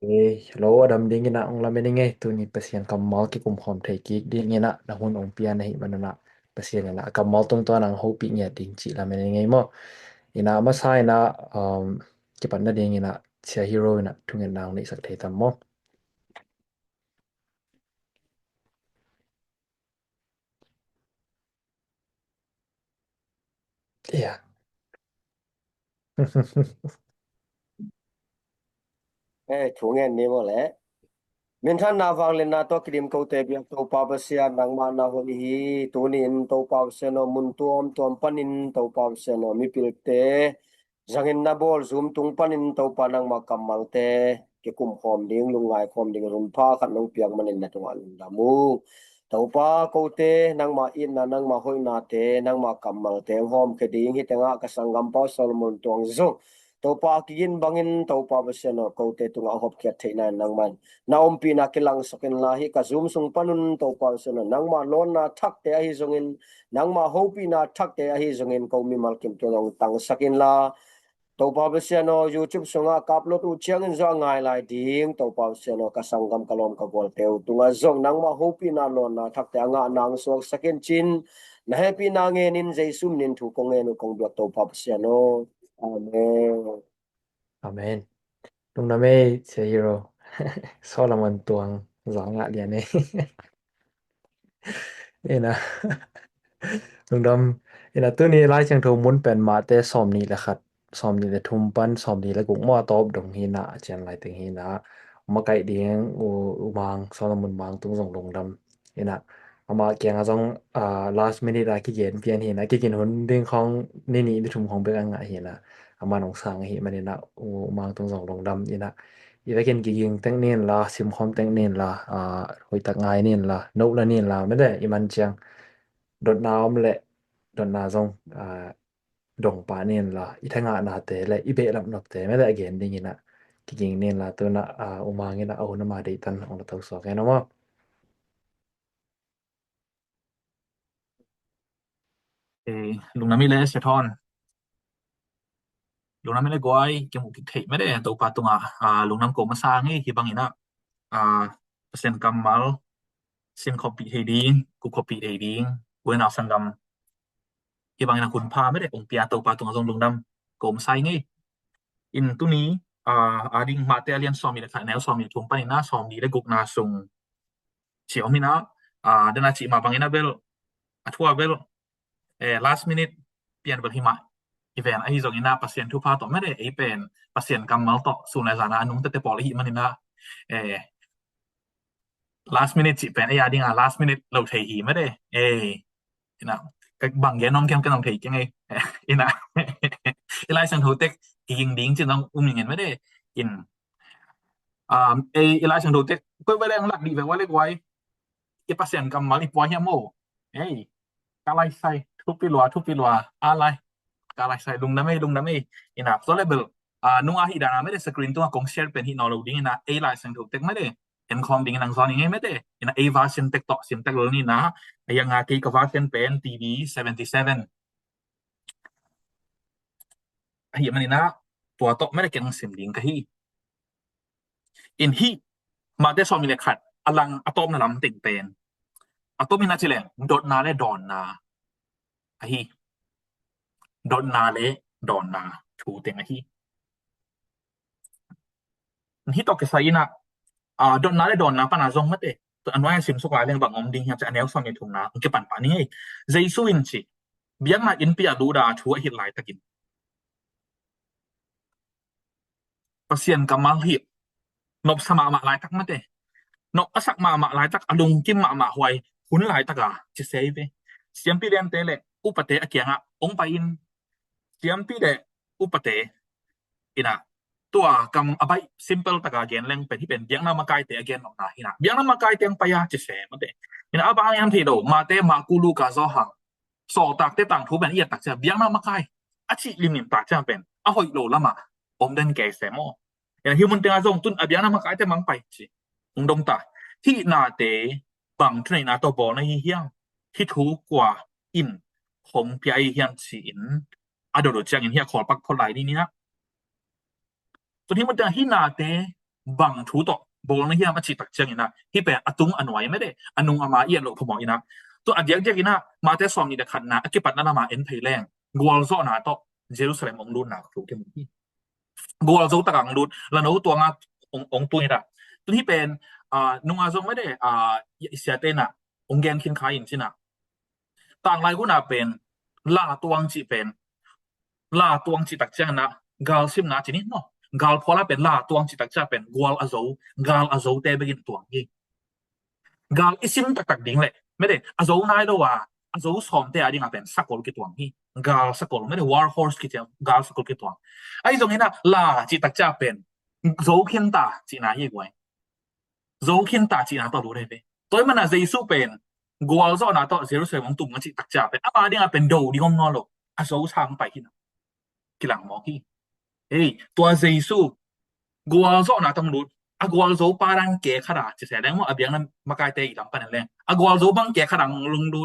Hello, Adam dingin na ang lamin ngay tu ni pasien kamal ki kum khom thai ki dingin na na hun ong pia nahi manana pasien na kamal tung to nang hopi nya ding chi lamin ngay mo ina ma sai na ki pan na dingin na sia hero na tungen nang ni sak thai tam mo yeah thungen ni mo le min than na wang le na to krim ko te biak to pa ba sia nang ma na ho hi tu ni in to pa se no mun tuom panin to pa se no mi pil te jangin na bol zoom tung panin to pa nang ma kamal te ke kum khom ding lungai khom ding rum pha khat nong piak manin na to an da mu to pa ko te nang ma in na nang ma hoi na te nang ma kamal te hom ke ding hi tanga ka sangam pa solomon tuang zo to pa kin bangin to pa ba se no ko te tunga hop khet the na nang man na umpi na kilang sakin lahi ka zoom sung panun to pa se no nang ma lon na thak te hi zongin nang ma hopi na thak te hi zongin ko mi mal kim to long tang sakin la to pa ba se no youtube sunga upload u chiang in zo ngai lai ding to pa se no ka sangam kalom ka bol te tunga zong nang ma hopi na lon na thak te anga nang sok sakin chin na happy na nge nin jaisum nin thu kong nge no kong blok to pa se no amen amen tung na me sia hero Solomon tuang zanga dia ne ina Lung dam ina tu ni lai chang tho mun pen ma te som ni la khat som ni le thum pan som ni la guk mo top dong hi na chen lai ting hi na ma kai ding u mang Solomon mang tung jong lung dam ina ama kyang a jong last minute a ki yen pian hi na ki kin hun ding khong ni ni thum khong be ang a hi na ama nong sang hi man na u mang tung jong lung dam ina ira ken ki ging teng nen la sim khom teng nen la hoi tak ngai nen la no la nen la me de i man chang dot naom le dot na jong dong pa nen la i thanga na te le i be lam nok te me da again ding ina ki ging nen la to na umang ina au na ma de tan ong na to so ke no mo lung nami le se thon lung nami le goi ke mu ki thei me de to pa tunga lung nam ko ma sa ngi hi bang ina persen kamal sin copy he ding ku copy he ding wen au sangam hi bang ina kun pha me de ong pia to pa tunga jong lung nam ko ma sai ngi in tu ni ading ma te alian som mi le kha nel som mi thum pa ina som ni le guk na sung chiao mi na dana chi ma bang ina bel athua bel last minute pian bel hi ma event ai jong ina pasien thu pha to me de ai pen pasien kamal to su na sana anung te pol hi man ina last minute chi pen ai ading last minute lo thei hi me de ina ka bang ye nom kem ka nom thei ke ngai ina ilai sang thu tek king ding chi nong ngin me de in ilai sang thu tek ko ba lang lak di ve wa le kwai ke pasien kamal i po hi mo ka lai sai thu pi lwa alai ka lai sai lung na me ina so level nung a hi da na me de screen tu kong share pen hi no lo ding ina ai lai sang thu tek me de en khom ding nang zon ngai me de ina a version tek to sim tek lo ni na yang a ki ka version pen TV 77 hi man ina tua to me de ken sim ding ka hi in hi ma de so mi le khat alang atom na lam ting pen atom ina chile dot na le don na hi dot na le don na thu teng hi hi to ke sai na don na le don na pa na zong mate to anwai sim su ka leng bang om ding ya cha anel som ni thung na ke pan pa ni ei jaisu in chi biang na in pia du da thu hi lai takin pasien kamal hi nop sama ma lai tak mate nop asak ma lai tak alung kim ma hwai hun lai taka chi sei ve siam pi lem te le upate akyanga ong pa in siam pi de upate ina tua kam abai simple taka gen leng peที่เป็น biang na makai te again nok na hina biang na makai teng pa ya chi se mate ina abang yam thi do ma te ma ku lu ka zo hang so tak te tang thu ben ia tak cha biang na makai achi limin tak cha ben a hoi lo lama om den ke se mo ina human te azong tun biang na makai te mang pai chi ung dong ta thi na te bang train na to bo na hi hiang thi thu kwa in hong pi ai hian chi in ado do chang in hia khol pak khol lai ni naตัวที่มันจะหินาเต บังทูตบอลนะเฮียมาจิตักจังอีนะที่เป็นอตุงอันไว้ไม่ได้อนุงอามาเอียนโลพมอีนะตัวอันเดียกอีนะมาแต่ซอมนี่เดคันนะอกิปัตนามาเอ็นไทยแลนด์กวลโซนาตเยรูซาเล็มองลุนนะถูกเกมที่กวลโซตะกังลุนแล้วนูตัวงาองตัวนี่ละตัวที่เป็นนุงอาซงไม่ได้เสียเตนะองแกนคินคายอินสินะต่างหลายกุน่าเป็นลาตวงจิเป็นลาตวงจิตักจังนะกาลซิมนะจินี่เนาะกาลพอละเป็นลาตวงจิตักจังเป็นกวลอาโซกาลอาโซเตเบกินตวงยิงกาลอิซิมตักดิ่งเลยไม่ได้อาโซนายโลว่าอาโซสอมเตอดิ่งเป็นสักกอลกิตวงฮีกาลสักกอลไม่ได้วอร์ฮอร์สกิตกาลสักกอลกิตวงไอ้ตรงนี้นะลาจิตักจังเป็นโซเคนตาจินาเยกไว้โซเคนตาจินาต่อรู้ได้ไหมตัวมันน่ะเยซูเป็นกวลโซนาต่อเยรูซาเล็มของตุ่มกันจิตักจังเป็นอาดิ่งเป็นโดดิงอมนอโลอาโซทางไปที่นั่นกิหลังมอกี้ตัวเยซูกวลโซนาต้องรู้กวลโซปารังเกะขนาดจะแสดงว่าเบียงนั้นมากายเตอีหลังปานนั่นแหละกวลโซบังเกะขนาดลุงดู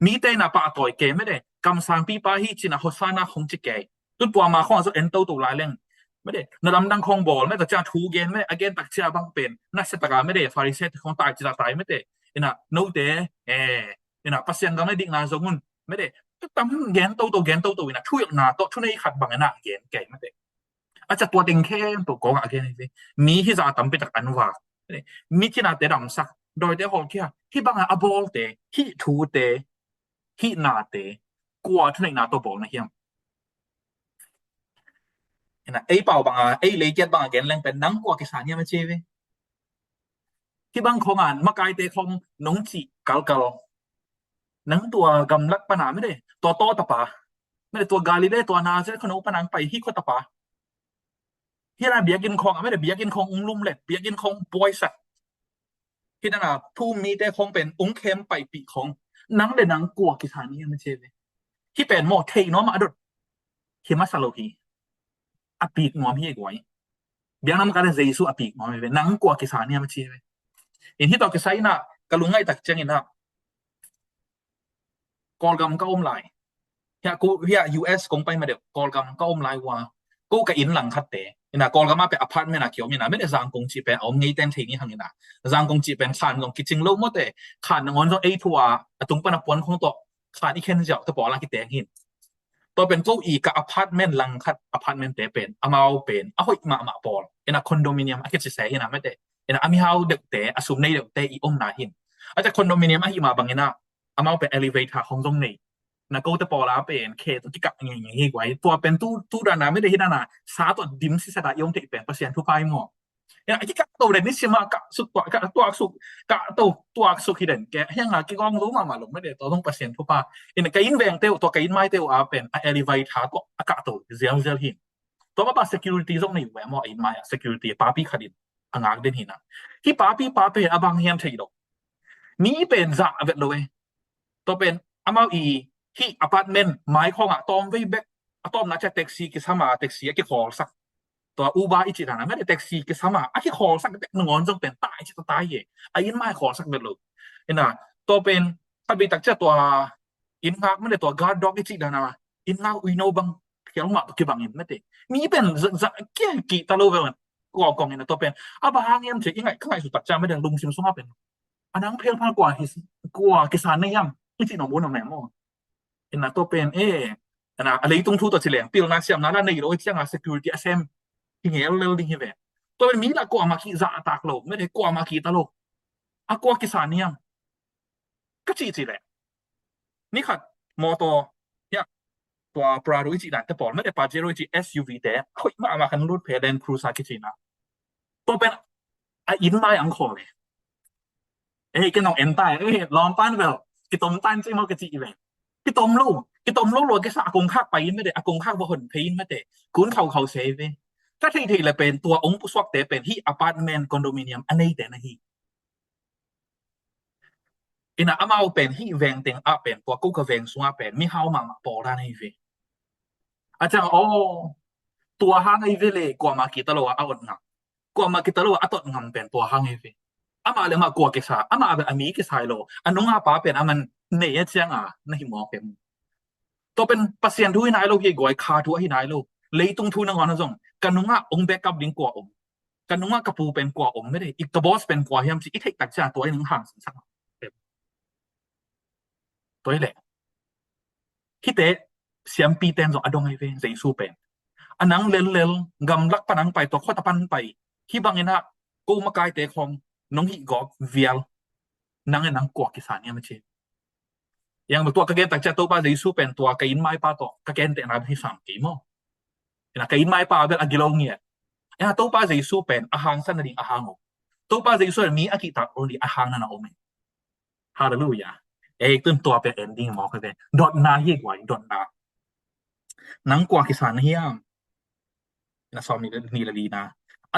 มีเตน่ะปะต่อยเกะไม่ได้กำสังปีปาฮีจินะฮอซานะคงจิเกะตุตัวมาของโซเอ็นโตตัวหลายเรื่องไม่ได้นดำดังคงบอลไม่แต่จะทูเกนไม่อเกนตักเชียบังเป็นนักเศรษฐกาไม่ได้ฟาริเซตของตายจิตตายไม่ได้น่ะโนเตน่ะปัสยังก็ไม่ดิ่งนาซงุนไม่ได้ตำเกนโตน่ะช่วยน่ะโตช่วยให้ขัดบังน่ะเกนเกะไม่ได้อาจจะตัวเต็งแค่ตัวกองอะไรนี่มีที่จะตำไปจากอันว่ามีที่น่าเตะดำสักโดยเฉพาะที่บางอันบอลเตะที่ทูเตะที่นาเตะกว่าทุกในนาตัวบอลนะเฮียนะไอ้เป่าบางไอ้เลเจตบางแกนแรงเป็นนังกว่ากิสานเนี่ยมันเจ๊เว้ที่บางของอ่านมากายเตะของน้องจีกัลนังตัวกำลักปนาไม่ได้ตัวโตตะปาไม่ได้ตัวกาลิเล่ตัวนาเซขนมปนังไปที่โคตะปาที่นั่นเบียกินของไม่ได้เบียกินของอุ้งลุ่มเลยเบียกินของบอยสักที่นั่นผู้มีแต่ของเป็นอุ้งเข้มไปปีของนังเดนังกลัวกิสานี่มันเช่เลยที่เป็นหมดเทน้อมาดุดเขมาสโลฮีอปีกงอมพี่กวยเบียงนั้นกันเจสุอปีกงอมเลยนังกลัวกิสานี่มันเช่เลยอินที่ต่อกิสานี่นะกลุงไงตักเจงินนะกอลกำก็อมไหลเฮีย US คงไปมาเดี๋ยวกอลกำก็อมไหลว่ากูกับอินหลังคัดเตะนะกอลกำมาเป็นอพาร์ตเมนต์นะเขียวมีนะไม่ได้สร้างกงจีเป็นเอาเงี้ยเต็มทีนี้ทางนี้นะสร้างกงจีเป็นขานกงกิจจริงโลกหมดเลยขานงอนต้องทัวตรงปนปนของตัวขานอีกแค่นี้จะตัวปอลังกิเตงหินตัวเป็นตู้อีกับอพาร์ตเมนต์หลังคัดอพาร์ตเมนต์เตเป็นอามาเป็นหอยมาปอลนะคอนโดมิเนียมคิดจะเสียหินะไม่ได้นะอามีเฮาเด็กเตะสุ่มในเด็กเตะอีอมนาหินอาจจะคอนโดมิเนียมหิมาบางนะอามาเป็นเอลิเวเตอร์ของตรงนี้นะก็จะปอลาเป็นเคตุที่กับอย่างนี้ไว้ตัวเป็นตู้ด้านหน้าไม่ได้ที่ด้านหน้าสาตัวดิมสิสดายงที่เป็นเปอร์เซ็นต์ทุกไปหมดเนี่ยที่กับตัวเด่นนี่สิมากะสุกกะตัวสุกกะตัวสุกที่เด่นแกยังไงกี่กองรู้มาลงไม่ได้ตัวต้องเปอร์เซ็นต์ทุกไปเนี่ยกินแบงเตตัวกินไม่เตวเป็นเอลิเวทาตัวอากาศตัวเสียงหินตัวมา security ตรงนี้แหวมออินไม่ security ป้าพี่ขดินอ่างเด่นหินนะที่ป้าพี่อบางเฮียมที่ดอกนี่เป็นจ่าเวทเลยตัวเป็นอามาอีที่อพาร์ตเมนต์หมายของตอมไว้แบกตอมน่าจะแท็กซี่กิสมาแท็กซี่กี่ขอสักตัวอูบาร์อีจิตานะไม่ได้แท็กซี่กิสมากี่ขอสักหนึ่งวันจงเป็นตายจิตตายเย่อินไม่ขอสักเบ็ดเลยนะตัวเป็นถ้าไปตักเจ้าตัวอินงักไม่ได้ตัวการ์ดด็อกอีจิตานะอินงักอุยโนบังเขียนมาตัวกี่บังอินไม่ได้มีเป็นเกี่ยกี่ตะลุเวลกองนี่นะตัวเป็นบางอย่างจะยังไงข้างในสุดตัดจำไม่ได้ลุงซิมซุ่มเป็นอันนั้นเพียงพอกว่ากิสานนี่ยังอีจิโนบุนเอาแม่โม่นะตัวเป็นนะอะไรตรงทุตัวเฉลี่ยปีละเสียมนั้นในโลกที่ยัง security SM ที่เงี้ยเร็วดิ้งเหี้ยตัวเป็นมีละกว่ามาขี้จะตากโลกไม่ได้กว่ามาขี้ตะโลกกว่ากิสานเนี่ยก็จีแหละนี่ค่ะมอตัวเนี่ยตัวปราโรอิจินะแต่บอกไม่ได้ปาเจโรอิจิ SUV แต่เฮ้ยมาคันรุ่นเพเดนครูซากิจินะตัวเป็นอินไลอังคอเลยก็น้องเอ็นใต้ลองปั้นแบบกิตมตั้นใช่มั้ยกะจีเลยกิตมลูกโลกก็สะกงคักไปไม่ได้กงคักบ่หนเพนไม่ได้คุณเขาเซฟถ้าที่เลยเป็นตัวองค์ผู้สวักแต่เป็นที่อพาร์ตเมนต์คอนโดมิเนียมอันนี้แต่นะฮีอินะอามาเป็นที่แวงเต็งเป็นตัวกูก็แวงสัวเป็นมีเฮามาปอดานให้เวอาจารย์ตัวห้างไอ้เวเลยกว่ามากี่ตลอดอดงกว่ามากี่ตลอดอดงเป็นตัวห้างไอ้เวอามาเลยมากว่ากิสาอามาเป็นอามีกิสายโลอันน้องป้าเป็นมันเนยเจียงในหมอเป็นตัวเป็นเปอร์เซ็นต์ทุยนายโลกยี่กว่าคาทุยนายโลกเลยตรงทุนงอนนะจงกันนุ่งองแบกกับดิ้งกว่า กันนุ่งกระปูเป็นกว่าอมไม่ได้อีกกระบอสเป็นกว่าเฮียมสิอีเทคตักจาตัวหนึ่งห่างสักตัวแหละคิดเตเสียมปีเต็นจออดงไอเวใจสู้เป็นอันนังเลลกำลักปนังไปตัวข้อตะปันไปที่บางเงินกูมากายเตะของน้องหิกอกเวียลนังนังกว่ากิสานเนี่ยมันเชยังตัวกระเกนตักจาตัวป้าใจสู้เป็นตัวกระอินไม้ป้าตัวกระเกนเตะนาที่สั่งกี่โมนะกระอินไม้ป้าเป็นอากิโลเงียตัวป้าใจสู้เป็นอาหารสันนิอาหารตัวป้าใจสู้มีอากิตาโอลีอาหารนั่นเอาไหมฮาเลลูยาตึ้นตัวเป็นเอนดิ้งหมอกันเลยดอทนาเฮียกว่าดอทนานังกว่ากิสานเฮียมนะซอมินี่ละลีนะ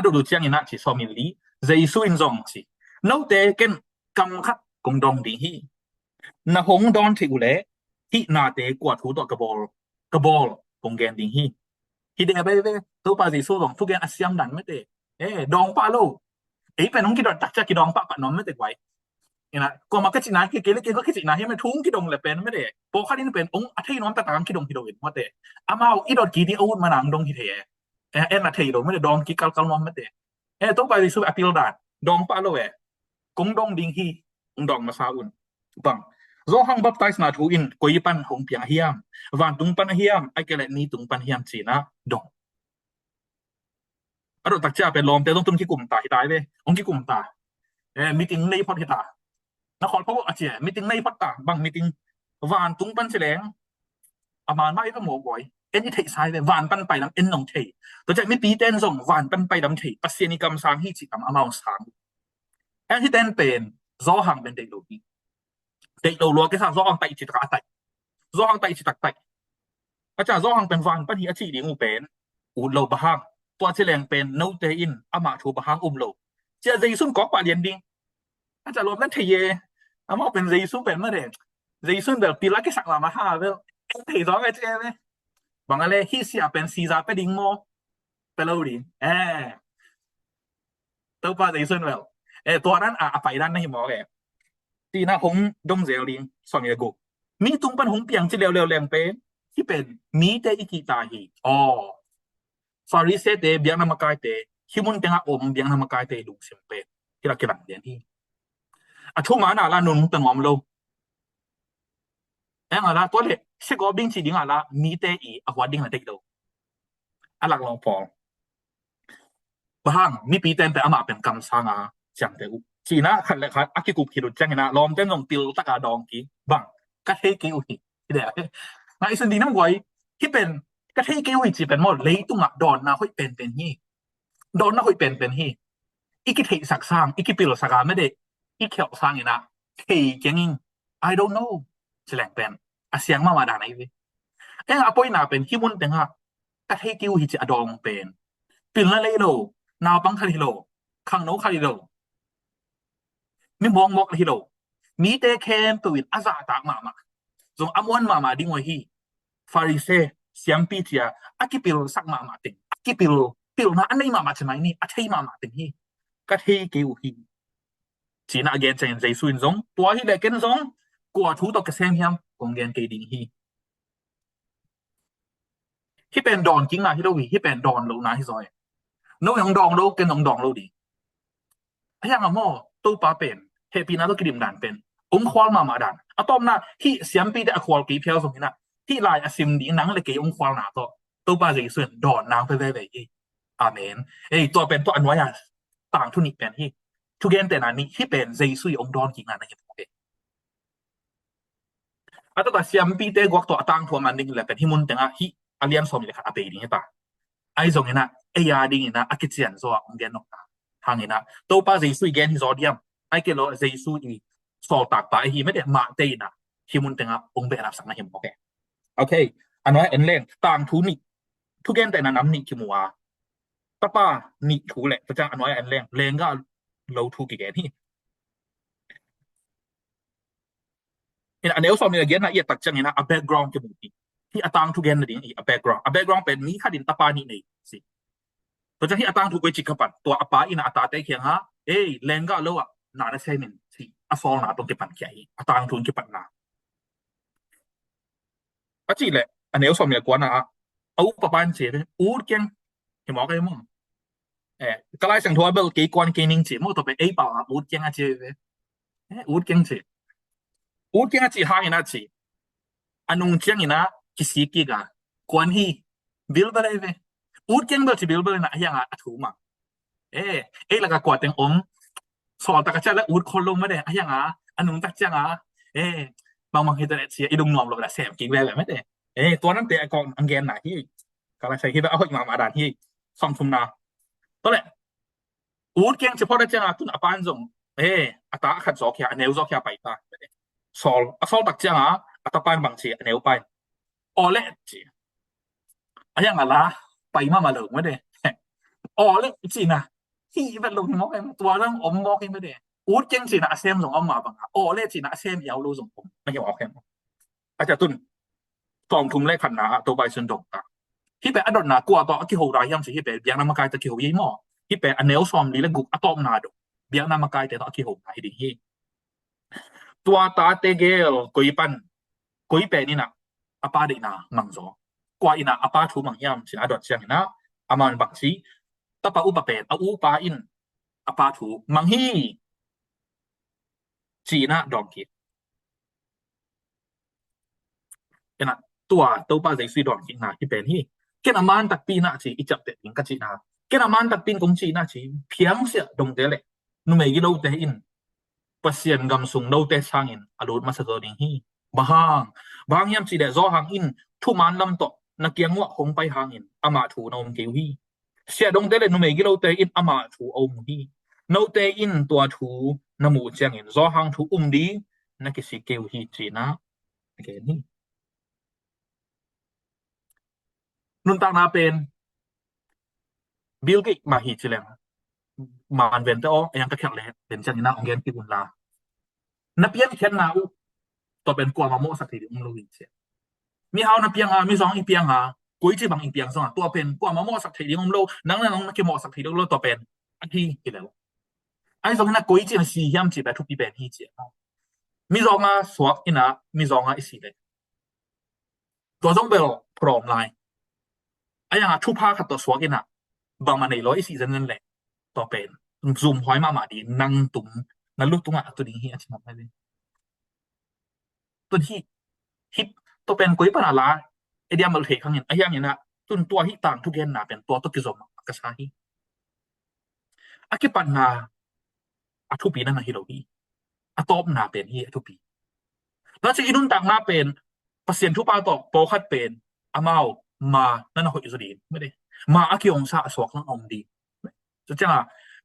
ดูเจียงนี่นะที่ซอมิลีใจสู้อินซองสินอกแต่เกันกำคัดกงดองดีฮีนะหงดอนที่อุเลที่นาเตกว่าทูตัวกระบอลกงแกนดีฮีที่เดไปตัวป้าใจสู้ของทุกอย่างอาเซียมดันไม่เตดองป้าโลเป็นน้องกิดอนตักจะกิดองป้าปะน้องไม่เตไว้นะก็มาก็จินาคือเกลก็คือจินาให้มันทุ่งกิดงแหละเป็นไม่ได้โปคาดินเป็นองอัทน้อมตะตามกิดงเห็นว่าแต่อามาอีดอดกีที่อาวุธมานังดงที่เทนะเทโดไม่ได้ดองกิกัลน้อมไม่ได้ต้องไปสู้อพิลดาดองป้าโลกงดงดิงฮีดองมาซาอุนบังโซฮังบัพไตส์นาทูอินกอยปันหงเปียงเฮียมวันตุงปันเฮียมไอเกลนี้ตุงปันเฮียมจีนะดองตักจะเป็นลมแต่ต้องตุ้มที่กลุ่มตาที่ตายเลยองที่กลุ่มตามีติงในพอดที่ตานครพะอาเจียมีติงในพัตตาบางมีติงวานตุงปันแสลงอามานไม่ก็หมอกอยเอ็นที่เทสายเลยวานปันไปลำเอ็นนองเทตัวจากมีปีเต้นส่งวานปันไปลำเทปัสเซียนิกรรมสร้างที่จิตอามาสร้างเอ็นที่เต้นเป็นโซหังเป็นเด็กโลกีเด็กโลลัวก็สร้างโซหังไตจิตกะไตโซหังไตจิตไตอาจารย์โซหังเป็นวานปันที่อาชีพอูเป็นอูโลบะฮังตัวแสลงเป็นโนเตอินอามาทูบะฮังโลเจ้าใจสุ่มก๊อกปาเลียนดิงอาจารย์รวมนั้นเทเยอามาเป็นใจสุ่มเป็นเมื่อเด็กใจสุ่มแบบปีละกี่สักมาห้าเวลเทสองไอ้เจ้าไหมบางอะไรที่เสียเป็นซีซ่าไปดิ้งโมไปแล้วดิตัวป้าใจสุ่มแบบตัวนั้นไปด้านในหมอแกตีน่าผมดงเซลลิงสองอย่างกูมีตุงปันหงเปียงจะเร็วๆแรงเป็นที่เป็นมีแต่อีกีตาฮีฟาริเซเตเบียงนามกายเตฮิมุนเตงะอมเบียงนามกายเตลุงเซมเปที่เราเกี่ยงเดียนที่ทุ่มานาลานุนตังอมโลอะไรตัวเล็กสิกอบิงสิดิงอะไรมีเตอีอวาดิงอะไรเด็กโลหลักลองฟองบางมีปีเต็นแต่อามาเป็นกำสังจังเตอุจีน่าขันเลยครับอากิกุพิรุจังนะลอมเต้นลงติลตะกาดองกีบางกะเทกิอุหิที่เดียวในส่วนดีน้ำไว้ที่เป็นกะเทกิอุหิจีเป็นหมดเลยตุ้งดอนนะค่อยเป็นฮีดอนนะค่อยเป็นฮีอีกิเทสักสร้างอีกิปิโลสักไม่ได้อีเขียวสร้างนะเทยัง I don't know แสลงเป็นเสียงมาด่าไหนวิอป่อยนาเป็นฮิมุนเต็งกะเทกิอุหิจีอดองเป็นปิลละเลยโลนาปังคาริโลขังโนคาริโลมีมองลิโลมีเตเคมตัววิดอาซาตากมาจงอมวนมาดิ้งไว้ฮีฟาริเซเสียมปีเทียอากิปิโลสักมาติงอากิปิโลนะอันไหนมาใช่ไหมนี่อาเทมาติงฮีกะเทกิวฮีจีน่าเกนเจนใจสุนซงตัวฮีเล็กเกนซงกว่าทูตกเซมเฮียมกงเกนเกดิงฮีที่เป็นดอนกิ้งนะที่เราที่เป็นดอนโลนะที่ซอยโน้ยังดองโลเกนดองโลดีพยังอ่ะโมตู้ปาเป็นเฮปีนาตัวกิดิมดันเป็นองควอลมาดันตอมนะที่เสียมปีแต่อควอลกีเพียวสมนี่นะที่ลายอซิมดีนังเลยเกองควอลหนาตัวปาใจส่วนดอนนางไปเว่ยอาเมนตัวเป็นตัวอันวายต่างทุนิเป็นที่ทุกเกนแต่นั้นนี่ที่เป็นใจสุยองดอนกิ้งนะเห็นไหมตัวเสียมปีแต่กวกตัวต่างทัวมันดิ้งเลยเป็นที่มุนแต่ที่อาเลียนสมเลยค่ะอาเปดิ้งใช่ปะไอ้ตรงนี้นะยาดิ้งนะอากิเซียนโซ่องเกนนกนะทางนี้นะตัวป้าใจสุยแกนที่โซเดียมไอ้เกลอใจสุยสอตากไปที่ไม่ได้มาเตยนะที่มุนแต่องเบนับสังนะเห็นโอเคอันน้อยเอ็นเล่งต่างทุนิทุกแกนแต่น้ำนี่คิมัวตาป้านี่ถูแหละจะจ้างอันน้อยเอ็นเล่งก็เราถูกกี่แกนที่อันนี้สอนมีอะไรนะตักจังนะแบ็กกราวด์จมูกที่ต่างทุกแกนนี่แบ็กกราวด์เป็นมีขัดินตาป้านี่นี่สิตัวจ้างที่ต่างทุกจิกปัดตัวป้าอินะตาเตะเขียงฮะเล่งก็เรานาได้ใช่ไหมสิฟอลนาตรงเก็บปันใหญ่ต่างทุนเก็บปันนาก็จริงแหละอันนี้สอนมีกว่านะเอาปะปานเสียอูดเก่งเห็นหมอกันมั้ง ก็ไล่สังทัวเบิลกี่กวนกี่นิ่งจิมันก็เป็นเปล่าอูดเกียงอ่ะจิอูดเกียงจิอูดเกียงอ่ะจิหางอีน่ะจิอันนุ่งเจียงอีน่ะกิสิกิกะกวนฮีบิลเบลเวอูดเกียงเบิลจิบิลเบลน่ะยังอ่ะถูมาแล้วก็กวาดเต็งอมสอนตะกะจะแล้วอูดคนลงมาได้ยังอ่ะอันนุ่งตักจังอ่ะบางเฮ็ดได้สิอีดงนอมลงละแซ่บกินแบบไม่ได้ตัวนั้นเตะกองอังแกนน่ะที่ก็ไล่ใส่ที่เอาอีมาดานที่ซ่องทุมนาตอนแรกอูดเกียงเฉพาะได้จังอ่ะตุนอปานจงอะตาขัดซอกยาแนวซอกยาไปตาซอลตักจังอ่ะอะตาปานบางสิแนวไปออเละจิอะยังอ่ะล่ะไปมาเลยไม่ได้ออเละจินะที่เป็นลงมอกตัวเรื่องอมมอกไม่ได้อูดเกียงสินะเซมส่งเอามาบังออเละจินะเซมยาวรู้ส่งผมไม่เกี่ยวกับแค่อาจารย์ตุนกองทุมเลขขันนาตัวใบสุนดกอ่ะที่เป็นอดนากลัวต่ออกิโหรายามสิที่เป็นเบียงนามกายตะกิโหยี่หม้อที่เป็นอันแนวซอมลีและกุกอะตอมนาดเบียงนามกายแต่ต่ออกิโหรายดีฮีตัวตาเตเกลกุยปันกุยเป็นนี่นะอปาดินามังโซกว่าอินะอปาทูมังยามสิอดอดเสียงนะอามันบักซีตะปะอุปเป็นอูปาอินอปาทูมังฮีจีนะดอกกินะตัวปาใจซีดอนกินาที่เป็นที่เกณฑ์มันตักปีน่ะสิอีจับเตอิงกัจินาเกณฑ์มันตักปีนกงจีน่ะสิเพียงเสียดงเตเลนุเมกิโลเตอินปัสเซียนกำสุงโลเตซางอินอโลดมาสะกอดิงฮีบางยามสิเดซอหางอินทุมันลำตอนักเกียงวะคงไปหางอินอามาถูนอมเกวฮีเสียดงเตเลนุเมกิโลเตอินอามาถูอมฮีโนเตอินตัวถูนมูเจียงอินซอหางถูดีนักกิสิเกวฮีจีนะเกนี่นุนตางนาเป็นบิลกิมาฮีจิเลงมาอันเวนเตอยังตะแคงเลยเป็นจังนาองเกนกิบุนลานับเพียงเขียนนาอุตัวเป็นกว่ามาโมสักทีเดียวมึงรู้อีกเสียมีเฮานับเพียงมีสองอีเพียงกุยจีบางอีเพียงสองตัวเป็นกว่ามาโมสักทีเดียวมึงรู้นังนั้นนักเกี่ยวโมสักทีเดียวรู้ตัวเป็นอันที่กี่แล้วไอ้สองนั้นกุยจีนสี่ยามจีแบบทุกปีเป็นที่เจียมีสองสวกอินะมีสองอีสี่เลยตัวสองเบลพร้อมไลน์ไอ้ยังทุพพาขัดตัวสวกินะบางมันในร้อยสี่นั่นแหละต่อเป็นซูมหอยมาดีนั่งตุ้มนั่นลูกตุ้งตัวนี้เฮียชิมไม่เลยตัวที่ฮิตตัวเป็นกุยปนาลาไอเดียมันเทครั้งนี้ไอ้ยังเนี่ยนะตัวที่ต่างทุกเย็นนะเป็นตัวกิจสมกษาฮีอากิปันนาอาทุปีนั่นนะฮิโรฮีอาตอบนาเป็นฮีอาทุปีแล้วจะอินุนต่างนาเป็นเปอร์เซ็นต์ทุปาต่อโปคัดเป็นอามามานั่นน่ะหอยสุดีไม่ได้มาอากิองซาสวกนั่งอมดีจะจัง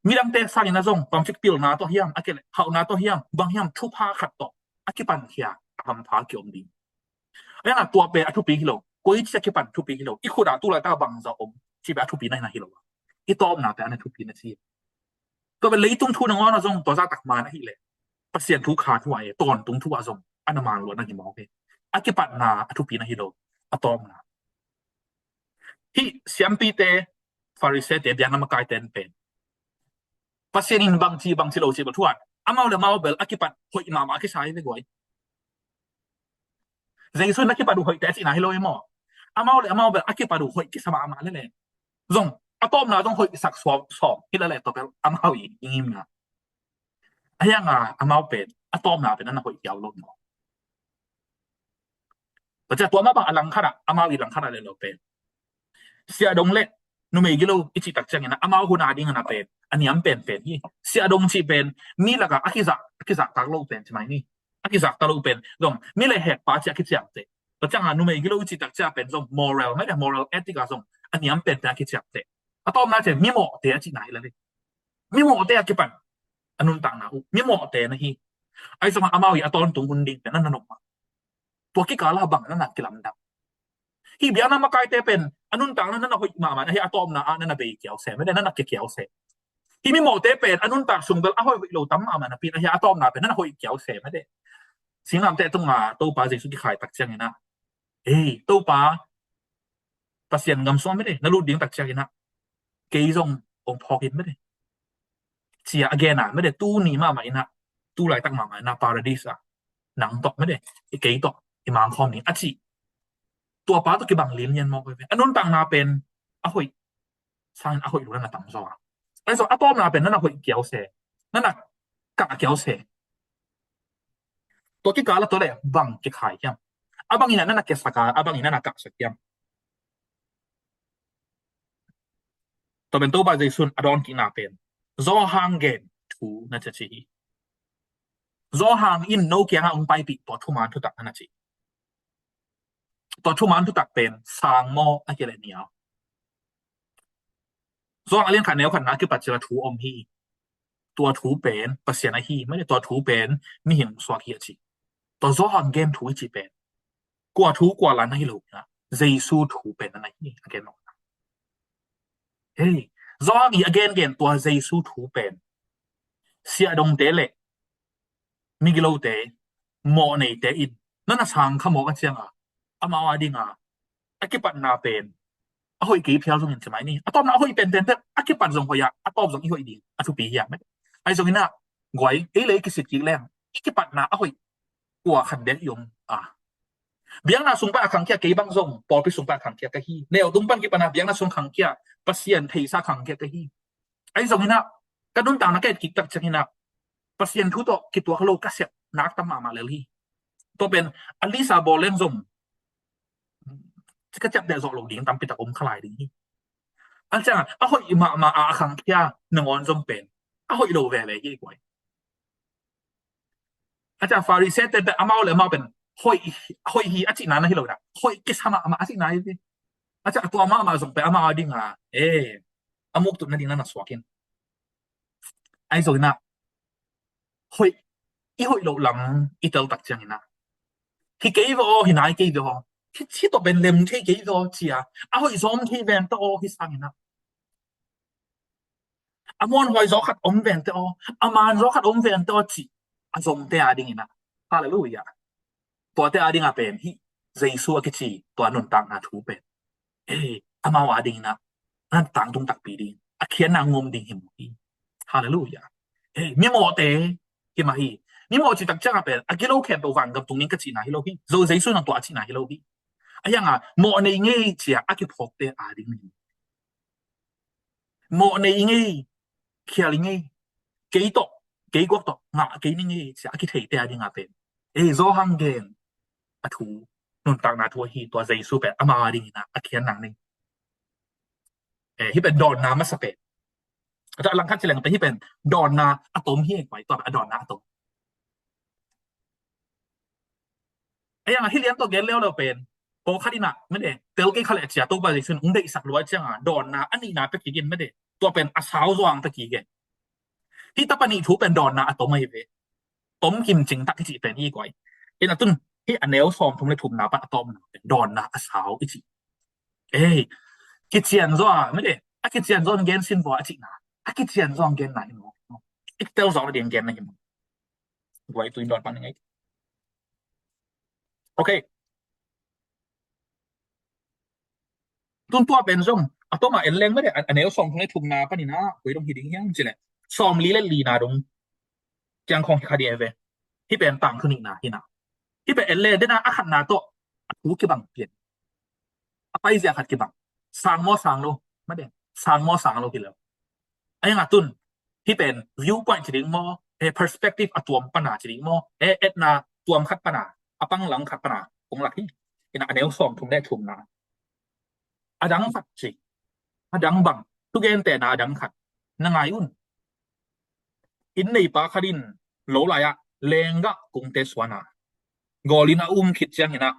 มีดังเตสร้างนะจงตอนฟิกปิลนาตัวเฮียมอากิเฮานาตัวเฮียมบางเฮียมทุพาขัดต่ออากิปันเฮียทำพากิอมดีไอ้น่ะตัวเป็นอาทุปีกิโลกุยจะกิปันทุปีกิโลอีคุดาตุลาตาบังซาอมที่แบบอาทุปีนั่นนะกิโลอีตอมนาแต่อันนั้นทุปีนั่นสิตัวเป็นเลยตุ้งทุนงอนะจงตัวซาตักมานะฮิเลยเปอร์เซ็นต์ทุกขาทุไว้ตอนตุ้งทุอาจงอันนั้นมาล้วนนั่นกิมองเปอากิปันนาอาทุปีนั่นฮิโลอะตอมนาที่เสียมปีเตฟาริเซเตเบียนนามกายเตนเป็นปัสเซนินบางทีโลจิบทวนอามาเลมาเบลอากิปันหอยมาอากิใช้ได้กว่าเจสุนอากิปันดูหอยแต่สินะฮิโลเอมออามาเบลอากิปันดูหอยกิสมามาเลยเลยจงอะตอมนาต้องหอยสักสอบที่ละแหละต่อไปอามาอียิมนะไอ้ยังอามาเป็นอะตอมนาเป็นนั่นหอยยาวลงมอแต่จะตัวมาบางอลังขนาดอามาอีหลังขนาดเลยเราเป็นเสียดงเล็กนุเมกิโลอิจิตักจังนะอามาหุนาดิ้งนะเป็นอันนี้เป็นที่เสียดงชีเป็นมีละก็อากิซักตากโลเป็นใช่ไหมนี่อากิซักตากโลเป็นตรงมีเลยแหกปาจิอากิจังเตแต่จังนุเมกิโลอิจิตักจังเป็นตรง moral ไม่ได้ moral ethic ตรงอันนี้เป็นอากิจังเตอะตอมน่าจะมีหมอเตอจิไหนเลยมีหมอเตอากิปันอันนู้นต่างนะมีหมอเตนะฮีไอ้สมัยอามาอีอะตอนตรงกุนดิเป็นนั่นนกตัวกิกาลาบังนั่นน่ะกิลัมดับที่เบียนามากายเตเป็นอันนู้นต่างนั่นน่ะหอยมาให้อะตอมนะนั่นน่ะเบเกียวเสไม่ได้นั่นน่ะเกียวเสที่มีหมอเตเป็นอันนู้นต่างสุงเบลหอยโลตัมมามันนะปีให้อะตอมนะเป็นนั่นน่ะหอยเกียวเสไม่ได้สิ่งนั้นแต่ตรงตัวปาสิสุกิขายตักจังนะตัวปาปัสเซียนกำซ้อมไม่ได้นั่นรูดดิ้งตักจังนะเกยซงองพอกินไม่ได้เสียอเกน่ะไม่ได้ตู้นี้มาใหม่นะตู้ไหลตักมาใหม่นะพาราดิสหนังตกไม่ได้เกยตกไอ้มังคอมนี่อัจฉิตัวป้าตัวกี่บังเลี้ยนยันมองไปอันนู้นต่างนาเป็นหอยสร้างหอยรู้แล้วนะต่างซอ ไอ้ส่วนอะตอมน่ะเป็นนั่นน่ะหอยเกี่ยวเสนั่นน่ะกะเกี่ยวเสตัวที่กาละตัวแหละบังที่ขายยังอะบังอีนั่นน่ะเกสกาอะบังอีนั่นน่ะกะสักยังตัวเป็นตัวบาใจซุนอดอนกินาเป็นซอฮังเกนทูนะจะจีซอฮังอินโนเกียงองไปปิตัวทุมานทุตักนะจีตัวทุมานทุตักเป็นสางโมอะเกเลเนียวซอฮังเลียนขันแนวขันนะคือปัจจัยทูอมฮีตัวทูเป็นปัสเซียนะฮีไม่ได้ตัวทูเป็นมีหินสวากีจีตัวซอฮังเกมทูจีเป็นกว่าทูกว่าล้านนะฮิโลนะเจซูทูเป็นนั่นฮีอะเกนเฮ้ยซอฮังอี again ตัวเจซูทูเป็นเสียดงเตเลมิกิโลเตโมเนเตอินนั่นน่ะสังขโมกันเสียงอ่ะอามาวาดิงอ่ะอะกิปันนาเป็นอะหอยกี่เพียวซงหินใช่ไหมนี่อะตอมน่ะอะหอยเป็นเต็นแต่อะกิปันซงหอยอ่ะอะตอมซงอีหอยดีอะทุปีอ่ะไม่ไอ้ซงนี่น่ะกวยเอ้เลยกิสิจิแรงอีกิปันน่ะอะหอยกว่าคันเด็กยงอ่ะเบียงน่ะสงปะคังเกียกี่บังซงปอไปสงปะคังเกียกะฮีแนวตุงปันกิปันน่ะเบียงน่ะสงคังเกียปะเซียนเทซาคังเกียกะฮีไอ้ซงนี่น่ะกะดุนตานะแกกิตักจังนี่น่ะปะเซียนทุตอกิตัวเขาโลกะเสียนักตะมาเลย ตัวเป็นอลิซาบอลเล่นซมก็จับได้ซอลงดิ้งตามปิตะอมขลายดิ้งอันจังอ่ะหอยมาอาคังเคียหนึ่งออนซมเป็นอ่ะหอยโลเวเลยยี่กวยอาจารย์ฟาริเซตแต่อามาเลยมาเป็นหอยฮีอาจินานะฮิโลนะหอยกิสมาอาจินาอีอาจารย์ตัวมาซมเป็นอามาดิ้งอ่ะอามุกตุนนั่นดิ้งนั่นน่ะสวากินไอ้โซน่ะหอยอีหอยโลลำอีเตลตักจังนะที่เกี่ยวหินไหนเกี่ยวที่ตัวเป็นเล่มที่เกี่ยวจีอ่ะอ่ะหอยซอมที่แวนต์โตที่สังนะอามอนหอยซอขัดอมแวนต์โตอามานซอขัดอมแวนต์โตจีอ่ะซอมเตอาดิ้งนะฮาเลลูยาตัวเตอาดิ้งอ่ะเป็นที่เจสัวกิจีตัวนุนตังอาทูเป็นอามาวาดิ้งนะนั่นตังตุงตักปีดิ้งอ่ะเขียนนางงมดิ้งหิมฮีฮาเลลูยามีโมเตหิมาฮีมีโมจิตักจ้าเป็นอ่ะกิโลแคมป์วังกับตรงนี้ก็จีน่าฮิโลฮีโจเจสัวนั่งตัวจีน่าฮิโลฮีอะยังอ่ะโมในงี้จีอ่ะกิพกเตอาดิ้งโมในงี้เขียลิงี้กี่ตกกี่กว่าตกงะกี่นี่งี้จีอ่ะกิเทเตอาดิ้งอ่ะเป็นโซฮังเกนอะทูนุนตังนาทัวฮีตัวเจสัวเป็นอามาดิ้งนะอ่ะเขียนหนังนี่ที่เป็นดอนนามาสเปนแต่หลังคัดเฉลงไปที่เป็นดอนนาอะตอมฮีไว้ตัวเป็นดอนนาอะตอมไอ้ยังที่เลี้ยงตัวเกลแล้วเราเป็นโอคาดินะไม่ได้เตลเกคาเลเซียตัวบาซิซึนอุ้งได้สักร้อยจังอ่ะดอนนาอันนี้นะตะกี้กันไม่ได้ตัวเป็นอาสาวสว่างตะกี้กันที่ตะปนิทูเป็นดอนนาอะตอมไม่เว้ต้มกิมจิงตักที่เป็นอีกไว้นะตุนที่อันเนลซอมทุ่มเลยทุ่มนาปะอะตอมเป็นดอนนาอาสาวอีกกิเจียนซัวไม่ได้อะกิเจียนซัวเกนซินบัวจินะอะกิเจียนซัวเกนไหนเนาะอีกเตลซัวเดียงเกนไหนเนาะไว้ตัวอินดอนปันยังไงโอเคตุนตัวเป็นซ่งอะตัวมาเอ็นแรงไม่ได้อันเนลซอมทุ่มเลยทุ่มนาปะนี่นะไว้ตรงหิดิ้งยังจิแหละซอมลีเล่นลีนาดงจังคงคาเดียเวที่เป็นต่างคือนี่นะที่นะที่เป็นเอเลได้นะอะขัดนาโตกูกี่บังเปลี่ยนapa isi akad kita sang mo sang lo ไม่ได้sang mo sang lo กี่แล้วไอ้ยังตุนที่เป็น view point จริงมอperspective อตัวมปัญหาจริงมอเอ็ดนาตัวมขัดปัญหาอปังหลังขัดปัญหาคงหลักที่อันเดียวสองทุ่มได้ทุ่มนาอดังขัดสิอดังบังทุกเกนแต่นาอดังขัดนางายุนอินในปาคดินโหลลายะเลงกะกุงเตสวานากอลินาคิดจังเห็นนะ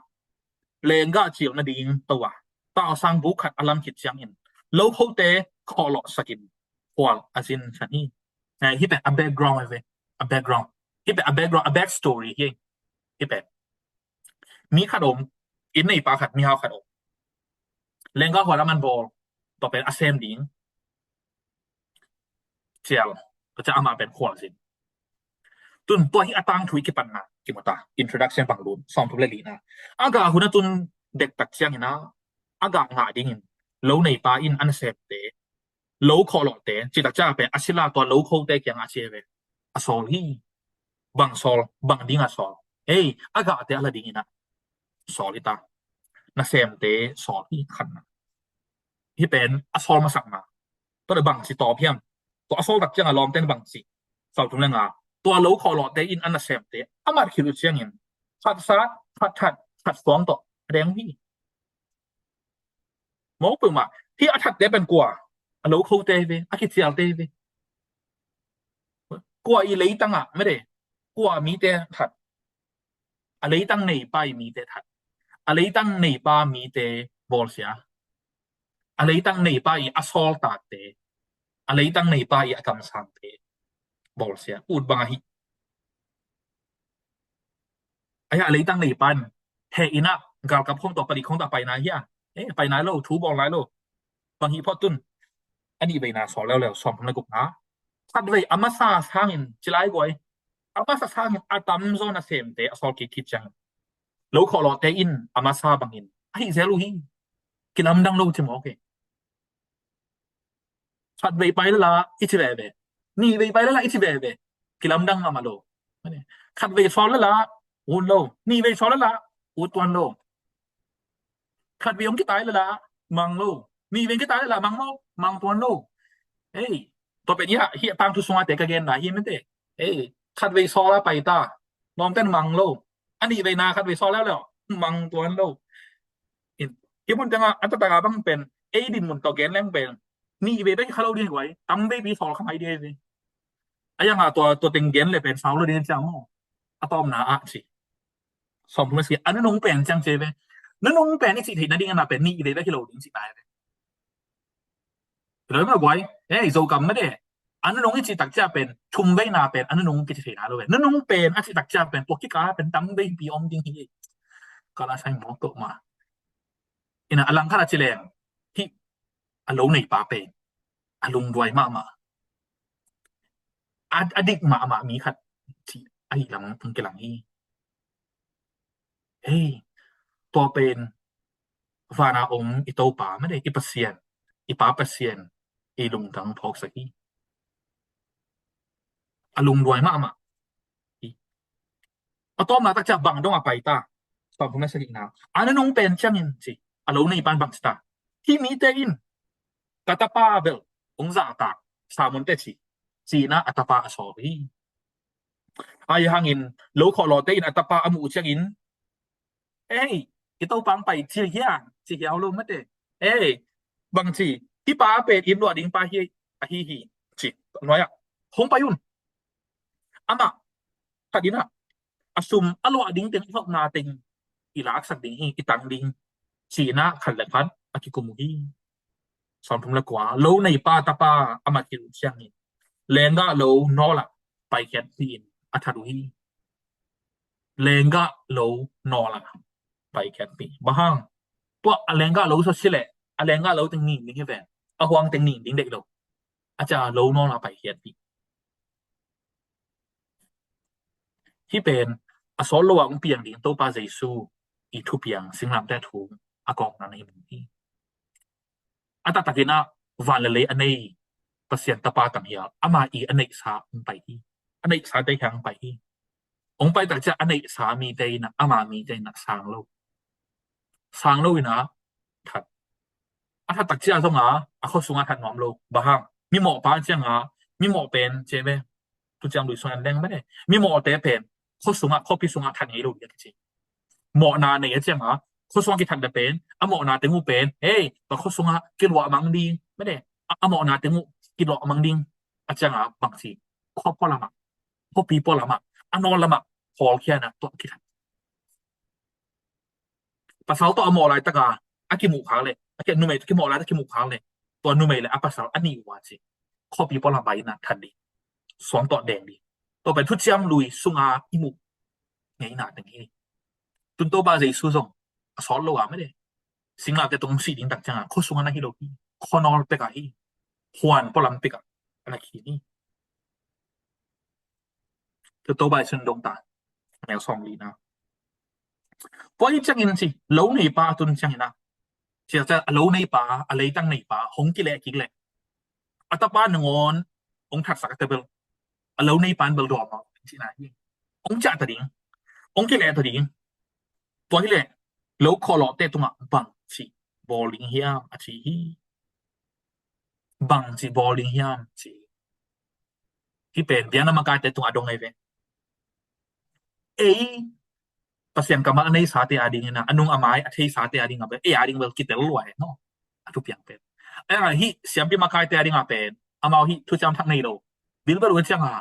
เลงกะเจียวนาดิงตัวตาสังบุขัดอลัมคิดจังเห็นโลกเขาเตะขอหลอกสกินควอลอาซินชันนี่ที่เป็น a background เว้ย a background ที่เป็น a background a backstory ที่เป็นมีขนมอินในปาขัดมีฮาวขนมเลงกะหัวละมันบอลต่อเป็น assembling เจียวก็จะเอามาเป็นควอลสิตุนตัวที่อาตังถุยกิปันนะกิมตา introduction บังลุนซอมทุเรลีนะอากาหุ่นตุนเด็กตักเชียงนะอากาหงาดิ่งโลในปาอินอันเซปเตโลคอลเตจิตักจ้าเป็นอาศิลาตัวโลคอลเตเกียงอาเชเวอสอลฮีบังซอลบังดิ่งอสอลอากาเตอะไรดิ่งนะสอลิตานาเซมเตสอลฮีขันนะที่เป็นอสอลมาสักมาตัวเดบังสิตอเพียง ตัวasol tak jang alom ten bang si sau tung lengaตัวlo kho lo te in an sem te amar khilu chiang in khat sa khat song to reng hi mo pu ma hi athat te ben kwa lo kho te ve akit sial te ve kwa i lei tang a me de kwa mi te that a lei tang nei pai mi te that a lei tang nei pa mi te bol sia a lei tang nei pa i asol ta te a lei tang nei pa i akam sang te bol sia ud bang hi aya lei tang nei pan he ina gal kap khong to pali khong ta pai na hiไปไหนโลทูบอลไหนโลบางทีพอตุนอันนี้ไปนาสอนแล้วสอนผมในกุกนะสัตว์เวอามาซาสร้างอินจิไลกวยอามาซาสร้างอินอาตัมโซนเซมเตอสอลกิคิดจังโลขอลอเตอินอามาซาบางอินไอ้เซลูฮีกินลำดังโลจิมโอเคสัตว์เวไปแล้วละอิจิเบเบนี่เวไปแล้วละอิจิเบเบกินลำดังมาโลขัดเวสอนแล้วละอูนโลนี่เวสอนแล้วละอูตวันโลขัดเวียงกี่ตายแล้วล่ะมังโลมีเวียงกี่ตายแล้วล่ะมังโลมังตัวโลเอ้ยตัวเป็นเฮียปังทุสงาเตกะเกนน่ะเฮียมันเตเอ้ยขัดเวซอละไปตาลอมเต้นมังโลอันนี้เวนาขัดเวซอแล้วมังตัวโลเฮียมันจังอัตตะกะบังเป็นเอดินมันตอเกนแรงเป็นนี่เวเป็นคาโลดีกว่าตํเวปีซอเข้ามาดีสิอะยังตัวเต็งเกนเลยเป็นซาวโลเดนจังอะตอมนาอะสิสอมทุมสิอันนั้นงเป็นจังเจเวนั่นน้องเป็นนี่สิที่นั่นดิ้งกันมาเป็นนี่เลยได้ที่เราดิ้งสิตายเลยแล้วมันก็ไว้โซกัมไม่ได้อันนั้นน้องที่ตักจะเป็นชุมไว้นาเป็นอันนั้นน้องกิจเสนาเลยนั่นน้องเป็นอันที่ตักจะเป็นตัวที่กาเป็นตั้งไว้ปีอมดิ้งที่ก็ละใช้หมอตกมาอินะอลังคาราจิเลงที่อารมณ์ในป่าเป็นอารมณ์รวยมากมาอดีตมามีขัดที่ไอ้หลังพึ่งกำลังนี้ตัวเป็นฟานาอมอิโตป่าไม่ได้อิปเซียนอิปาเปเซียนอีลุงทั้งพอกสักทีอลุงรวยมากมาเอาต้อมาตักจากบังต้องไปตาตอบผมไม่สักทีนะอันนั้นน้องเป็นจังอินสิอลุงในบ้านบังสตาที่มีเตอินกัตปาเบลองซาตาสามุนเตชิจีน่าอัตปาอสอบีอายหังอินโลขอลอเตอินอัตปาอมูจังอินito pang pai chi hiao lo mate bang chi ti pa pe in lo ding pa hi chi nói không pa yun ama kadina asum alo ding ten phok na ting ilak sak ding hi itang ding chi na khan la phan akikum hi som thum la kwa lo nei pa ta pa ama ki lu chiang ni lenga lo no la pai khat tin atharu hi lenga lo no laไปแคมปีบ่ฮังพวกอเลงกาโลซะสิแหละอเลงกาโลตึงนี่ดิแฟนอะฮวงตึงนี่ดิงเด็กโลอาจารย์โลนอลาไปแคมปีที่เป็นอสอลวงเปียงดิงโตปาเจซูอีทุเปียงสิงลำแต่ถูอากองนั้นในมื้อนี้อะตะตะกินะวานเลอันนี้ปะเซียนตะปาตังเฮียอะมาอีอันนี้สาไปที่อันนี้สาได้ทางไปที่องไปตักจะอันนี้สามีได้นะอะมามีได้นะสร้างโลsang lo ina that atha tak chia zonga akho sunga that nom lo bahang mi mo pa changa mi mo pen chebe tu chang lui suan leng ma de mi mo te pen kho sunga kho pi sunga that ni lo ya chi mo na ne ya changa kho sunga ki that da pen a mo na te ngu pen ba kho sunga ki lo mang ding ma de a mo na te ngu ki lo mang ding a changa bang chi kho po la ma kho pi po la ma anol la ma phol khia na to ki pasal to amo lai taka aki mu khang le aki nu mai ki mo lai taki mu khang le to nu mai le a pasal ani wa chi kho pi po la bai na than di song to deng di to pe thu chiam lui sunga i mu ngai na teng hi tun to ba jai su zong a sol lo wa me de sing la te tong si ding tak chang kho sunga na hi lo hi kho nol pe ka hi huan po lam pe ka ana ki ni to ba chen dong taแนวสองลีนะพออีจังอินสิโลในป่าตุนจังอินะเสียจะโลในป่าอะไรตั้งในป่าหงกิเลกิเลอัตปานงอนองทักษะตะเบลโลในป่าเบลดอมสินะองจัตดิงองกิเลตดิงตัวกิเลโลคอลอเตตุงะบังสิบอลิงเฮียมอธิบังสิบอลิงเฮียมสิ ที่เป็นเดียนามากายแต่ตรงอดงไงเวpasien kama anay sa ate ading na anong amay at hey sa ate ading ape ading well kita luwa no atu piang pen hi siam pi makai te ading apen amao hi thu cham thak nei lo bil ba lu chang ha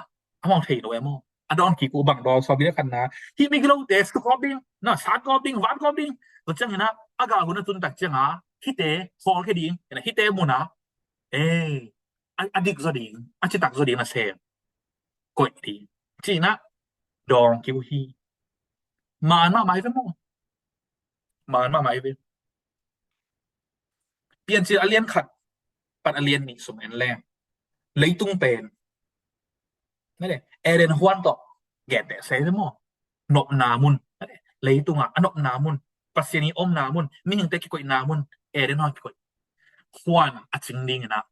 amao thei lo emo adon ki ku bang do so bi kan na hi mi glo te sk ko ding na sa ko ding wat ko ding lo chang na aga hu na tun tak chang ha hi te khol ke ding na hi te mu na adik zo ding achi tak zo ding na se ko ti chi na dong ki hi man ma mai ve mo man ma mai veเปลี่ยนชื่ออเลียนขัดปัดอเลียนนี่สมแอนแรงเลยตุ้งเป็นนั่นแหละเอเรนฮวนต่อแก่แต่เซ่มอนบนามุนนั่นแหละเลยตุ้งอนบนามุนปัสเซนีอมนามุนมีหิงเตกิโกนามุนเอเรนฮอนกิโกฮวนอจิงดิงนะ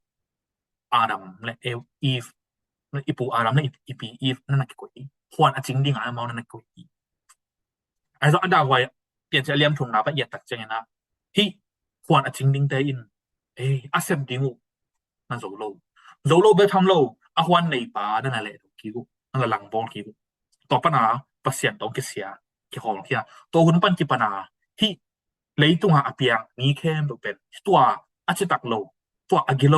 อาดัมและอีฟอีปูอาดัมและอีปีอีฟนั่นน่ะกิโกฮวนอจิงดิงอะมานั่นน่ะกิโกไอ้ซออันดาไว้เปลี่ยนชื่ออเลียนถุงนาปะเอียดตักจังนะที่ควรอจิงดิงเตอินอาเซมดิงูนั่นโซโลเบทำโลอะฮวนในป่านั่นแหละกิกูนั่นละหลังบอลกิกูต่อปัญหาปัสเซียนต้องเกษียกิของเฮียตัวหุ่นปันกิปัญหาที่เลยตุงหาอเปียงมีแค่เป็นตัวอาชิตักโลตัวอากิโล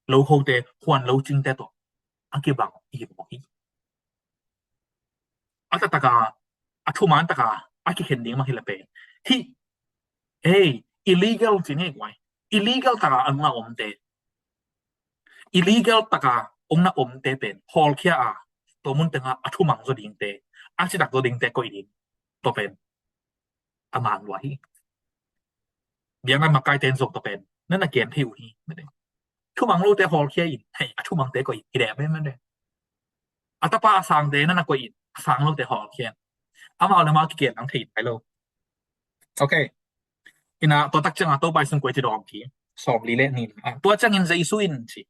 โลโคเตฮวนโลจิงเตตัวอังกิบังอีกบอกอีอาตกาอาทุมันตกาอากิเห็นดิ้งมาฮิลเปที่illegal จริงไง illegal ตะกาอันน่ะอมเต illegal ตะกาองน่ะอมเตเป็นฮอลเคียตัวมุนตึงอะทุมังซอดิงเตอาชิดักซอดิงเตก็อีดินตัวเป็นอามานไว้เบียงนั้นมาไกลเตนส่งตัวเป็นนั่นน่ะเกณฑ์ที่อยู่นี่ไม่ได้ทุมังรู้แต่ฮอลเคียอีให้ทุมังเตก็อีแดบไม่ได้อัตปาสังเตนั่นน่ะก็อีสังรู้แต่ฮอลเคียอามาเอามาเกณฑ์อังถิไปโลโอเคina to tak chang to bai sun koi ti dom ki som li le ni to chang in zai su in chi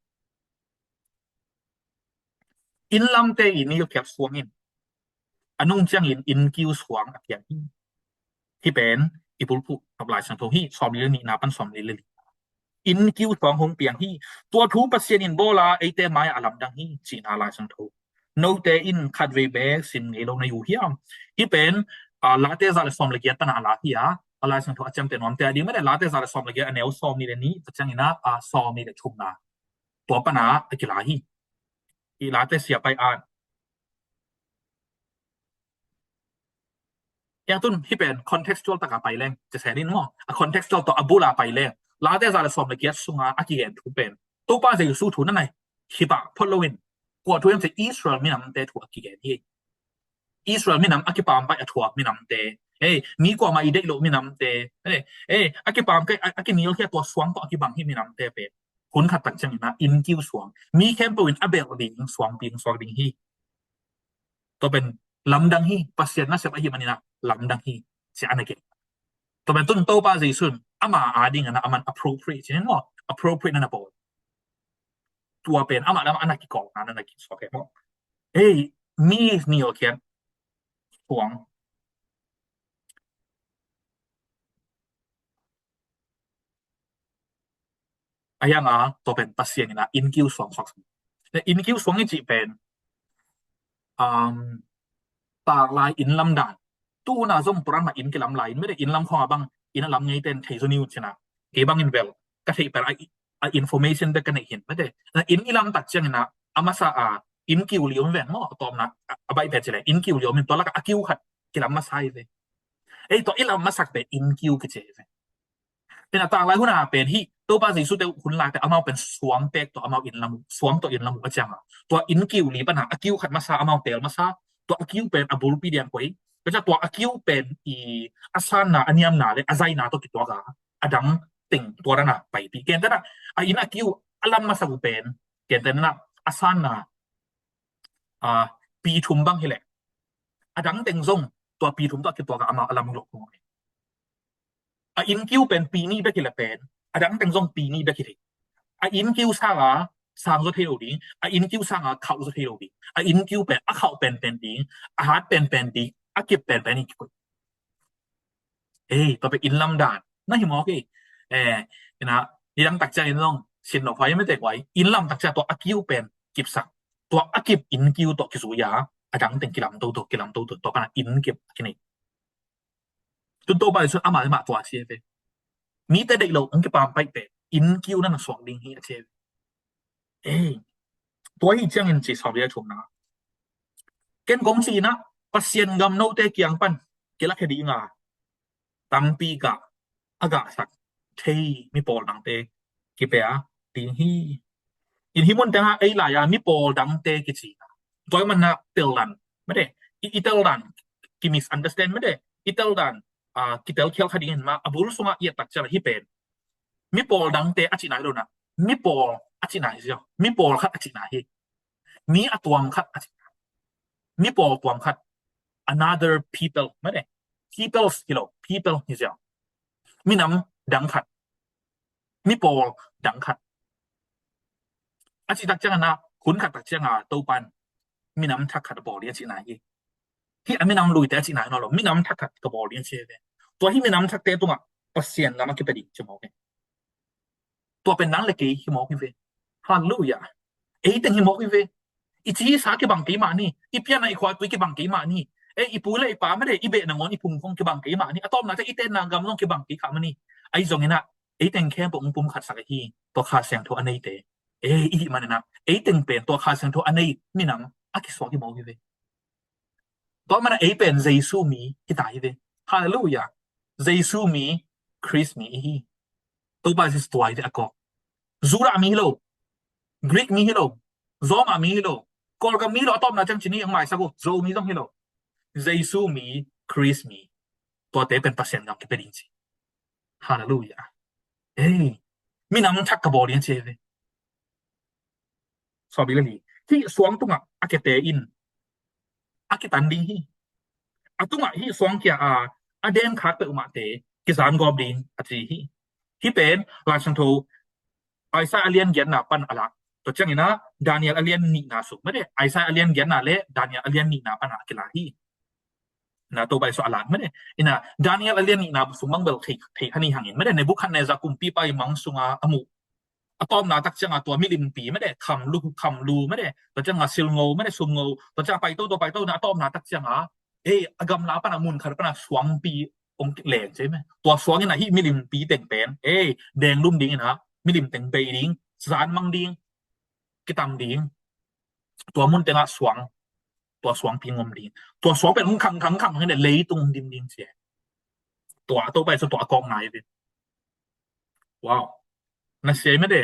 in lam te in ni khap suang in anung chang in kiu suang a pianที่เป็นอีปุลกับหลายสังโทฮีsom li le ni na pan som li le in kiu suang hong piang hiตัวทูปะเซียนin bola ai te mai alam dang hi chi na lai sang tho no te in khat ve be sin nge lo na yu hiam hi pen la te za le som le kiat na la hiอะไรสังทอจำแต่นอมแต่ดีไม่ได้ลาแต่ซาซอมเลยอันแนวซอมนี่เลยนี้จังนะซอมนี่เลยชุบนาตัวปัญหาไอ้กีฬาฮีอีลาแต่เสียไปอย่างต้นที่เป็น contextual ตะกาไปแรงจะแสดงว่า contextual ต่ออบูลาไปแรงลาแต่ซาซอมเลยสุงาอากิเกนถูเป็นตัวป้าจะอยู่สู้ถูนั่นไงฮิบะพอลวินกว่าทุกอย่างจะอิสราเอลไม่นำแต่ถูกอากิเกนที่อิสราเอลไม่นำอากิปามไปถูกไม่นำแต่มีกว่ามาอีเด็กโลมีนำเตอากิปามก็อากินิโอแค่ตัวสวงตัวอากิบังที่มีนำเตเป็นคุณขัดตักจังนะอินกิวสวงมีแค่เป็นอเบลดิงสวงปิงสวงดิงฮีตัวเป็นลำดังฮีปัสเซียนน่าเสียบอาฮิมันนี่นะลำดังฮีเสียอันนี้เกตัวเป็นต้นโตปาซีซุนอามาอาดิงนะอามัน appropriate ใช่ไหมว่า appropriate นั่นนะบอกตัวเป็นอามาแล้วอันนั้นกี่กองนั่นกี่สวงแค่บอกมีนิโอแค่สวงayang to pen pasien na in kiu swang swang na in kiu swang ni chi pen ta lai in lam dan tu na zom puran ma in ki lam laiไม่ได้ in lam khong bang in lam ngai ten thei so niu china e bang in vel ka thei per information da kan hinไม่ได้na in ilam tak chang na amasa in kiu liom ven mo tom na abai pe chile in kiu liom min to la ka kiu khat ki lam ma sai ve to ilam ma sak pe in kiu ki che veเป็นต่างหลายหุ่นเป็นที่ตัวภาษีสุดแต่หุ่นหลายแต่เอามาเป็นสวงเตกตัวเอามาอินลำสวงตัวอินลำก็จังตัวอินกิวหรือปัญหาอคิวขัดมาซาเอามาเตลมาซาตัวอคิวเป็นอบูรุปีเดียนกวยก็จะตัวอคิวเป็นอาซานาอันยามนาเลยอาไซนาตัวกี่ตัวกันอดังติ่งตัวนั้นไปปีเกณฑ์แต่ละอินอคิวอัลลัมมาซาบุเป็นเกณฑ์แต่นั้นอาซานาปีทุมบังเฮเลอดังติ่งซงตัวปีทุมตัวกี่ตัวกันเอามาอัลลัมหลงอินคิวเป็นปีนี้ได้กี่ละเป็นดังแต่งซงปีนี้ได้กี่ทีอินคิวสร้างสุดเทโลดีอินคิวสร้างข่าวสุดเทโลดีอินคิวเป็นข่าวเป็นดีอาหารเป็นดีเก็บเป็นนี่กี่ต่อไปอินลำดานนั่นหิมอกนะนี่ดังตักใจน้องสินหลอกไฟไม่แต่ไว้อินลำตักใจตัวคิวเป็นกิบสัก ตัวอากิบอินกิวตัวกิสุยาอาจังเต็งกิลัมโตตัวกิลัมโตตัวปะอินเก็บกินี่ตุนโตบาสุอามามาตัวเชเวมีแต่ได้โลองกิปามไปเตอินกิวนั่นสวงดิงฮีเชเอ้ตัวฮีจังอินจิสอบเรียชมนะเกนกงสีนะปัสเซียนกำโนเตเกียงปันเกลักเฮดีงาตัมปีกะอากาสักเทมีปอลดังเตกิเปียดิงฮีอินฮิมอนแต่ฮะไอ้หลายมีปอลดังเตกิจีตัวมันนะเตลลันไม่ได้อีเตลลันกิมิสอันเดอร์สแตนไม่ได้อีเตลลันกิเตลเคียวคดีเห็นมาอบุรุษงะเอียตักจะที่เป็นมีปอลดังเตอจิไหนโดนะมีปอลอจิไหนเสียวมีปอลคัดอจิไหนมีอตัวมคัดอจิไหนมีปอลตัวมคัด another people ไม่ได้ people กิโล people นี่เสียวมีน้ำดังคัดมีปอลดังคัดอจิตักจังนะคุณขัดตักจังตัวปันมีน้ำทักขัดปอลเรียจิไหนที่ไม่น้ำลุยแต่จิไหนนอหรอมีน้ำทักขัดกระบอกเรียนเชฟตัวที่มีน้ำทักเตตัวปัสเซียนแล้วมันก็เป็นอีกจะมองตัวเป็นนั้นเลยกี่ฮิมอกิเวฮาเลลูยาแต่ฮิมอกิเวอีจีสาเก็บังกี่มานี่อีเปียนอีควายตัวเก็บังกี่มานี่อีปูเลยอีป้าไม่ได้อีเบนงอนอีพุงคงเก็บังกี่มานี่อะตอมน่ะจะอีเต้นนางกำลังเก็บังกี่ขามันนี่ไอ้จงนี่นะเต็งแค่ปุ่มขัดสักทีตัวคาเสียงโทอันนี้เตอีมันนะเต็งเป็นตัวคาเสียงโทอันนี้มีน้ำอากิสวากิมอกิเวตัวมันเป็นเยซูมีที่ตายเวฮาเลลูยาเยซูมีคริสต์มีตัวบาสิสตัวไอ้ก็จูรามีโลกรีกมีโลโรมามีโลกอลก็มีโลตอมน่ะจังจินี่ยังไม่สักโจมีต้องโลเยซูมีคริสต์มีตัวเตเป็นปัสเซียนกับที่เป็นจริงฮาเลลูยามีน้ำทักกระบอกเลี้ยงเชฟสอบอีเลยที่สวงตุงอาเกเตอินอาเกตันดีตุงที่สวงเกียอาเดนคัดเปอุมาเตกิสานกอบดินอาจีที่เป็นราชันโทไอซาอเลียนเกียนนาปันอะไรตัวจังนี่นะดานิเอลอเลียนนินาสุไม่ได้ไอซาอเลียนเกียนนาเล่ดานิเอลอเลียนนินาปันอะไรกันล่ะที่นะตัวใบสอาลาดไม่ได้นะดานิเอลอเลียนนินาสุมังเบลเทฮันนี่ห่างเงินไม่ได้ในบุคคลในจากกุมปีไปมังสุงอาอมุอะตอมนาตักจังตัวมิลิมปีไม่ได้คำลูไม่ได้ตัวจังซิลโงไม่ได้ซุมโงตัวจังไปโตไปโตนะอะตอมนาตักจังอกำลาปนามุนคาร์ปนาสวงปีองค์แหลงใช่ไหมตัวสวงนี่นะที่มิลิมปีเต็งเป็นแดงลุ่มดิ้งนะมิลิมเต็งเบยดิ้งสารมังดิ้งกิตามดิ้งตัวมุนเต็งสวงตัวสวงปีงมดิ้งตัวสวงเป็นขังให้เนี่ยเลยตรงดิ้งเสียตัวไปส่วนตัวกองไหนดิว้าวน่าเสียไม่ได้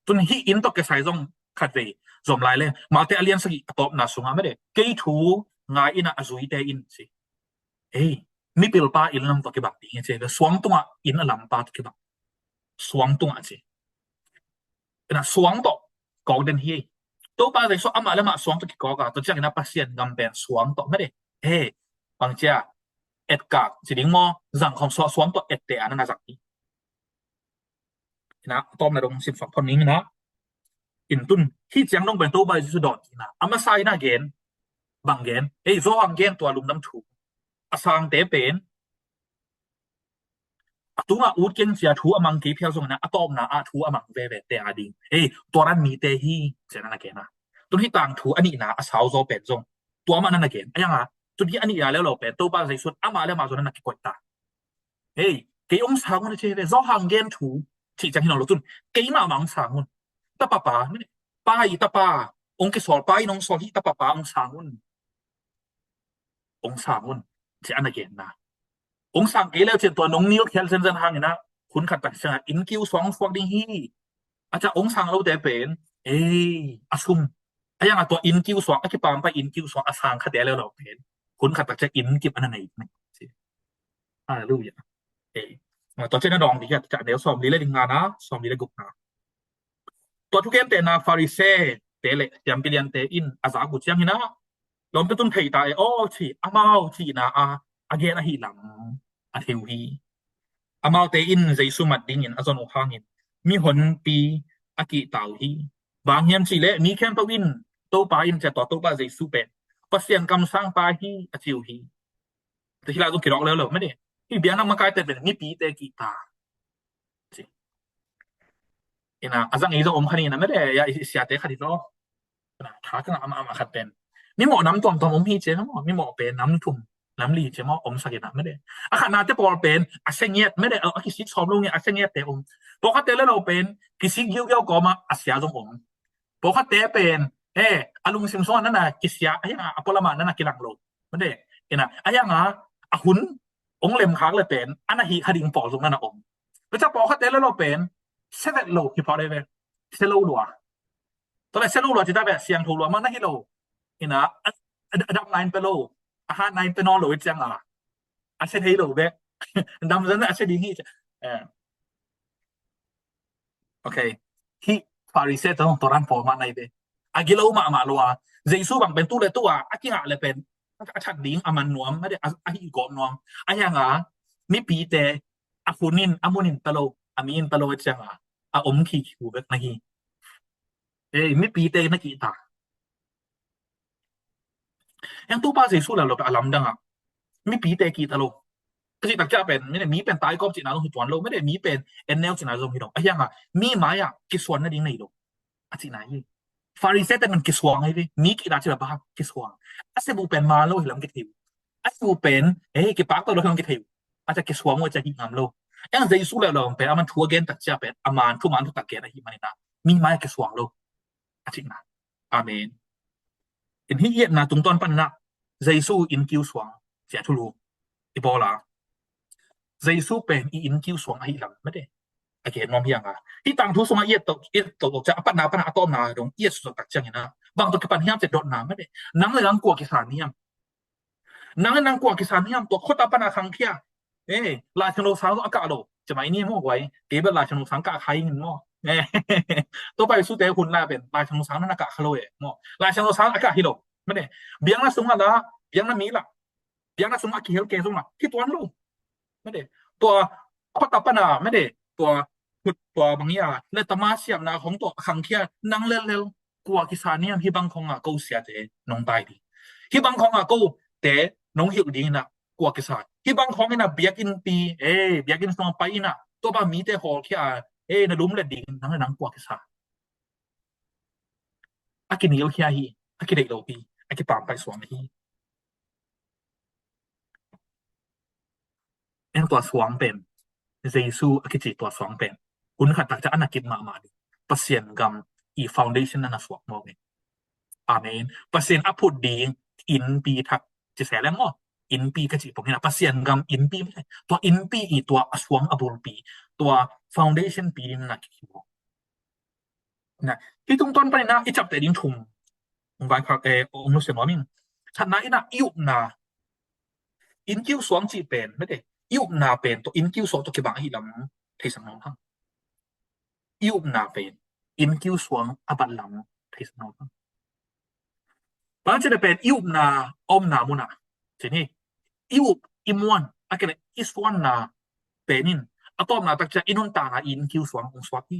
ตัวนี้อินตัวเกษายจงขัดเลยจอมลายเลยมาเตอเลียนสกิตอบน่าสุงไม่ได้เกยทูงายอินะอจุยเตอินสิมีปิลปาอินลำตัวกี่บักดีเช่สวงตัวอินลำปาตัวกี่บักสวงตัวสินะสวงตัวกอดเดนฮีตัวปาเลยสวงอามาแล้วมาสวงตัวกี่กอกตัวจังนะพัสเซียนกำเป็นสวงตัวไม่ได้บางเจ้ากากสิดิ้งมอจังของสวงตัวเตะอันนั้นนะจักนี่นะตอมในตรงสิบฝักคนนี้นะอินตุนที่จังต้องเป็นตัวใบสุดดอดนะอามาไซน่าเกนบางเกนโซอังเกนตัวลุมน้ำถูอาสังเตเป็นตัวอูดเกนเสียถูอมังกีเพียวส่งนะอะตอมนะถูอมังเวเวเตอาดิงตัวนั้นมีเตฮีเสนานะเกนะตัวที่ต่างถูอันนี้นะสาวโซเป็นส่งตัวมันนั่นนะเกนยังอ่ะจุดที่อันนี้แล้วเราเป็นตัวบ้านใส่สุดอามาแล้วมาส่วนนั้นนะกดตาเกยองสังมันเชเวโซฮังเกนถูที่จังที่เราจุนเกยมามังสังมันตาป้าไม่ป้ายตาป้าองค์กิสอลป้ายน้องสอลที่ตาป้าองสังมันองสังมันที่อันนั้นเกนนะองสังเกแล้วเช่นตัวน้องนิวเคลเซนจันหังนะคุณขัดตักชนะอินคิวสองฟอกดิ้งฮีอาจจะองสังเราแต่เป็นอาซุมยังตัวอินคิวสองอาจจะปามไปอินคิวสองอาสังขัดแล้วเราเป็นคุณขัดตักจะอินกิบอันนั้นอีกนะฮาเลลูยาตัวเช่นนั้นดองดีจะเดี๋ยวสอบดีเลยดิ้งงานนะสอบดีเลยกุกนะตัวทุกเกมเตนาฟาริเซ่เตเลยามกิเลียนเตอินอาซากุเชียงหินะลมเป็นต้นไผ่ตายที่อามาที่นาอาเกนหิลังอาเทวีอามาเตอินใจสุมัดดิ้งอาจนอุฮังอินมีหนปีอากิตาวฮีบางเฮียมสิเลมีแคมปวินโตปาอินจะต่อโตปาใจสุเป็นปัสเซียนกำสังปาฮีอาเทวีแต่ที่เราต้องคิดออกแล้วเหรอไม่ได้ที่เบียนนักมาไกลแต่เป็นมีปีเตกีตาอาจังอีจงอมขณีนะไม่ได้ยาเสียเตขัดอีกเนาะ ขาก็มาขัดเป็นมีหมอน้ำตัวอมฮีเจมั้งมีหมอเป็นน้ำทุ่มน้ำลีเจมั้งอมสักอย่างไม่ได้อาขนาดจะปอเป็นอาเซเงียไม่ได้คิสิซ้อมลงเนี่ยอาเซเงียแต่ปกติแล้วเราเป็นคิสิยิ้วๆก็มาอาเสียตรงปกติเป็นอาลุงซิมซอนนั่นน่ะกิเสียไอ้ยังอพอลมานั่นน่ะกิลังโลไม่ได้นะไอ้ยังหุ่นองเล็มค้างเลยเป็นอันนั้นฮีคดิงปอตรงนั้นน่ะแล้วจะปกติแล้วเราเป็นเซเวตโลที่พอได้เว้ยเซโลลัวตอนแรกเซโลลัวที่ได้แบบเสียงถูกลัวมันนั่นฮิโลนะดับ9ไปโลอาหาร9ไปนอนโลอีกจังอาเซเฮโลเว้ยดำนั้นอาเซดีฮีโอเคฮีฟาริเซตต้องตรันพอมาในเว้ยอากิโลมาลัวเจซูบังเป็นตู้เลยตัวอากิงะเลยเป็นอาชัดดิ้งอามันนวมไม่ได้อาฮิกอบนวมอายังมีปีเตอาฟูนินอามูนินตะโลอามีนตะโลจังอมขี้คิวเว้ยนะฮีมีปีเตนะกีตาyang tu pa Jesu la lo pa alam dang mi pi te ki ta lo kasi takja pen mi ne mi pen tai kop chi na lo hi tuan lo me de mi pen enel chi na zo hi lo ayang mi ma ya ki swan na ding nei lo achi na yi Pharisee te man ki swang ai mi ki da chi ba ki swang ase bu pen ma lo hi lam ki thiu ase bu pen ki pak to lo lam ki thiu acha ki swang wa cha hi ngam lo yang Jesu la lo pen aman thu again takja pen aman thu man thu tak ke na hi manina mi ma ya ki swang lo achi na amen in hi yet na tung ton pan na Jesu in kiu swang sia thu lu ibola Jesu pen in kiu swang ai lam ma de again mom hiang hi tang thu swang yet to ja pan na atom na dong yet su tak chang na bang to pan hiam je dot na ma de nang le lang kwa ki san niam nang kwa ki san niam to khota pan na khang khia la chang lo sa aka loจะmai ni mo gwai ke ba la chang lo sang ka khai ngin mo to pai su te hun la ben la chang lo sang na ka khalo mo la chang lo sang aka hi lo ma de biang na sung la biang na mi la biang na sung aki hel ke sung la ki tuan lo ma de ตัวขอตปนะไม่ได้ตัวบางอย่างและตมาเสียมนาของตัวขังเคียนั่งเร็วๆกลัวกิสานี่ที่บางคงก็เสียเตน้องตายดิที่บางคงก็แต่น้องหิวดีนะกลัวกิสาที่บางคงน่ะเบียกินปีเบียกินสองไปน่ะตัวบ้ามีแต่หอเคียน่ะลุมและดีนั่งกลัวกิสาอากินเหนียวเคียฮีอากิเด็กโลปีอากิปามไปสวงฮีตัวสวงเป็นเยซูอคิจิตัวสวงเป็นคุณขัดตักจะอนาคิดมาดิเปอร์เซ็นต์กำอีฟาวเดชั่นนั่นสวงมองเองอาเมนเปอร์เซ็นต์อัพพุดดีอินปีทักจะแสดงว่าอินปีกจิผมเห็นเปอร์เซ็นต์กำอินปีไม่ใช่ตัวอินปีอีตัวสวงอบุลปีตัวฟาวเดชั่นปีนั่นนะคิดว่านะที่ตรงต้นไปนะอีจับแต่ดิ้งทุ่มไว้พักองค์นุสเซนว่ามิงฉันนะอีน่ะยุบนะอินคิวสวงจีเป็นไม่ได้ยุบนาเป็นตัวอินคิวสวงตัวเก็บบางหิลำที่สังนองทั้งยุบนาเป็นอินคิวสวงอบัตลำที่สังนองทั้งบางจะเป็นยุบนาอมนามุนาทีนี้ยุบอิมวันอะไรกันอิสวันนาเป็นนินอัตอมนาตักจะอินุนตานาอินคิวสวงองสวัสดี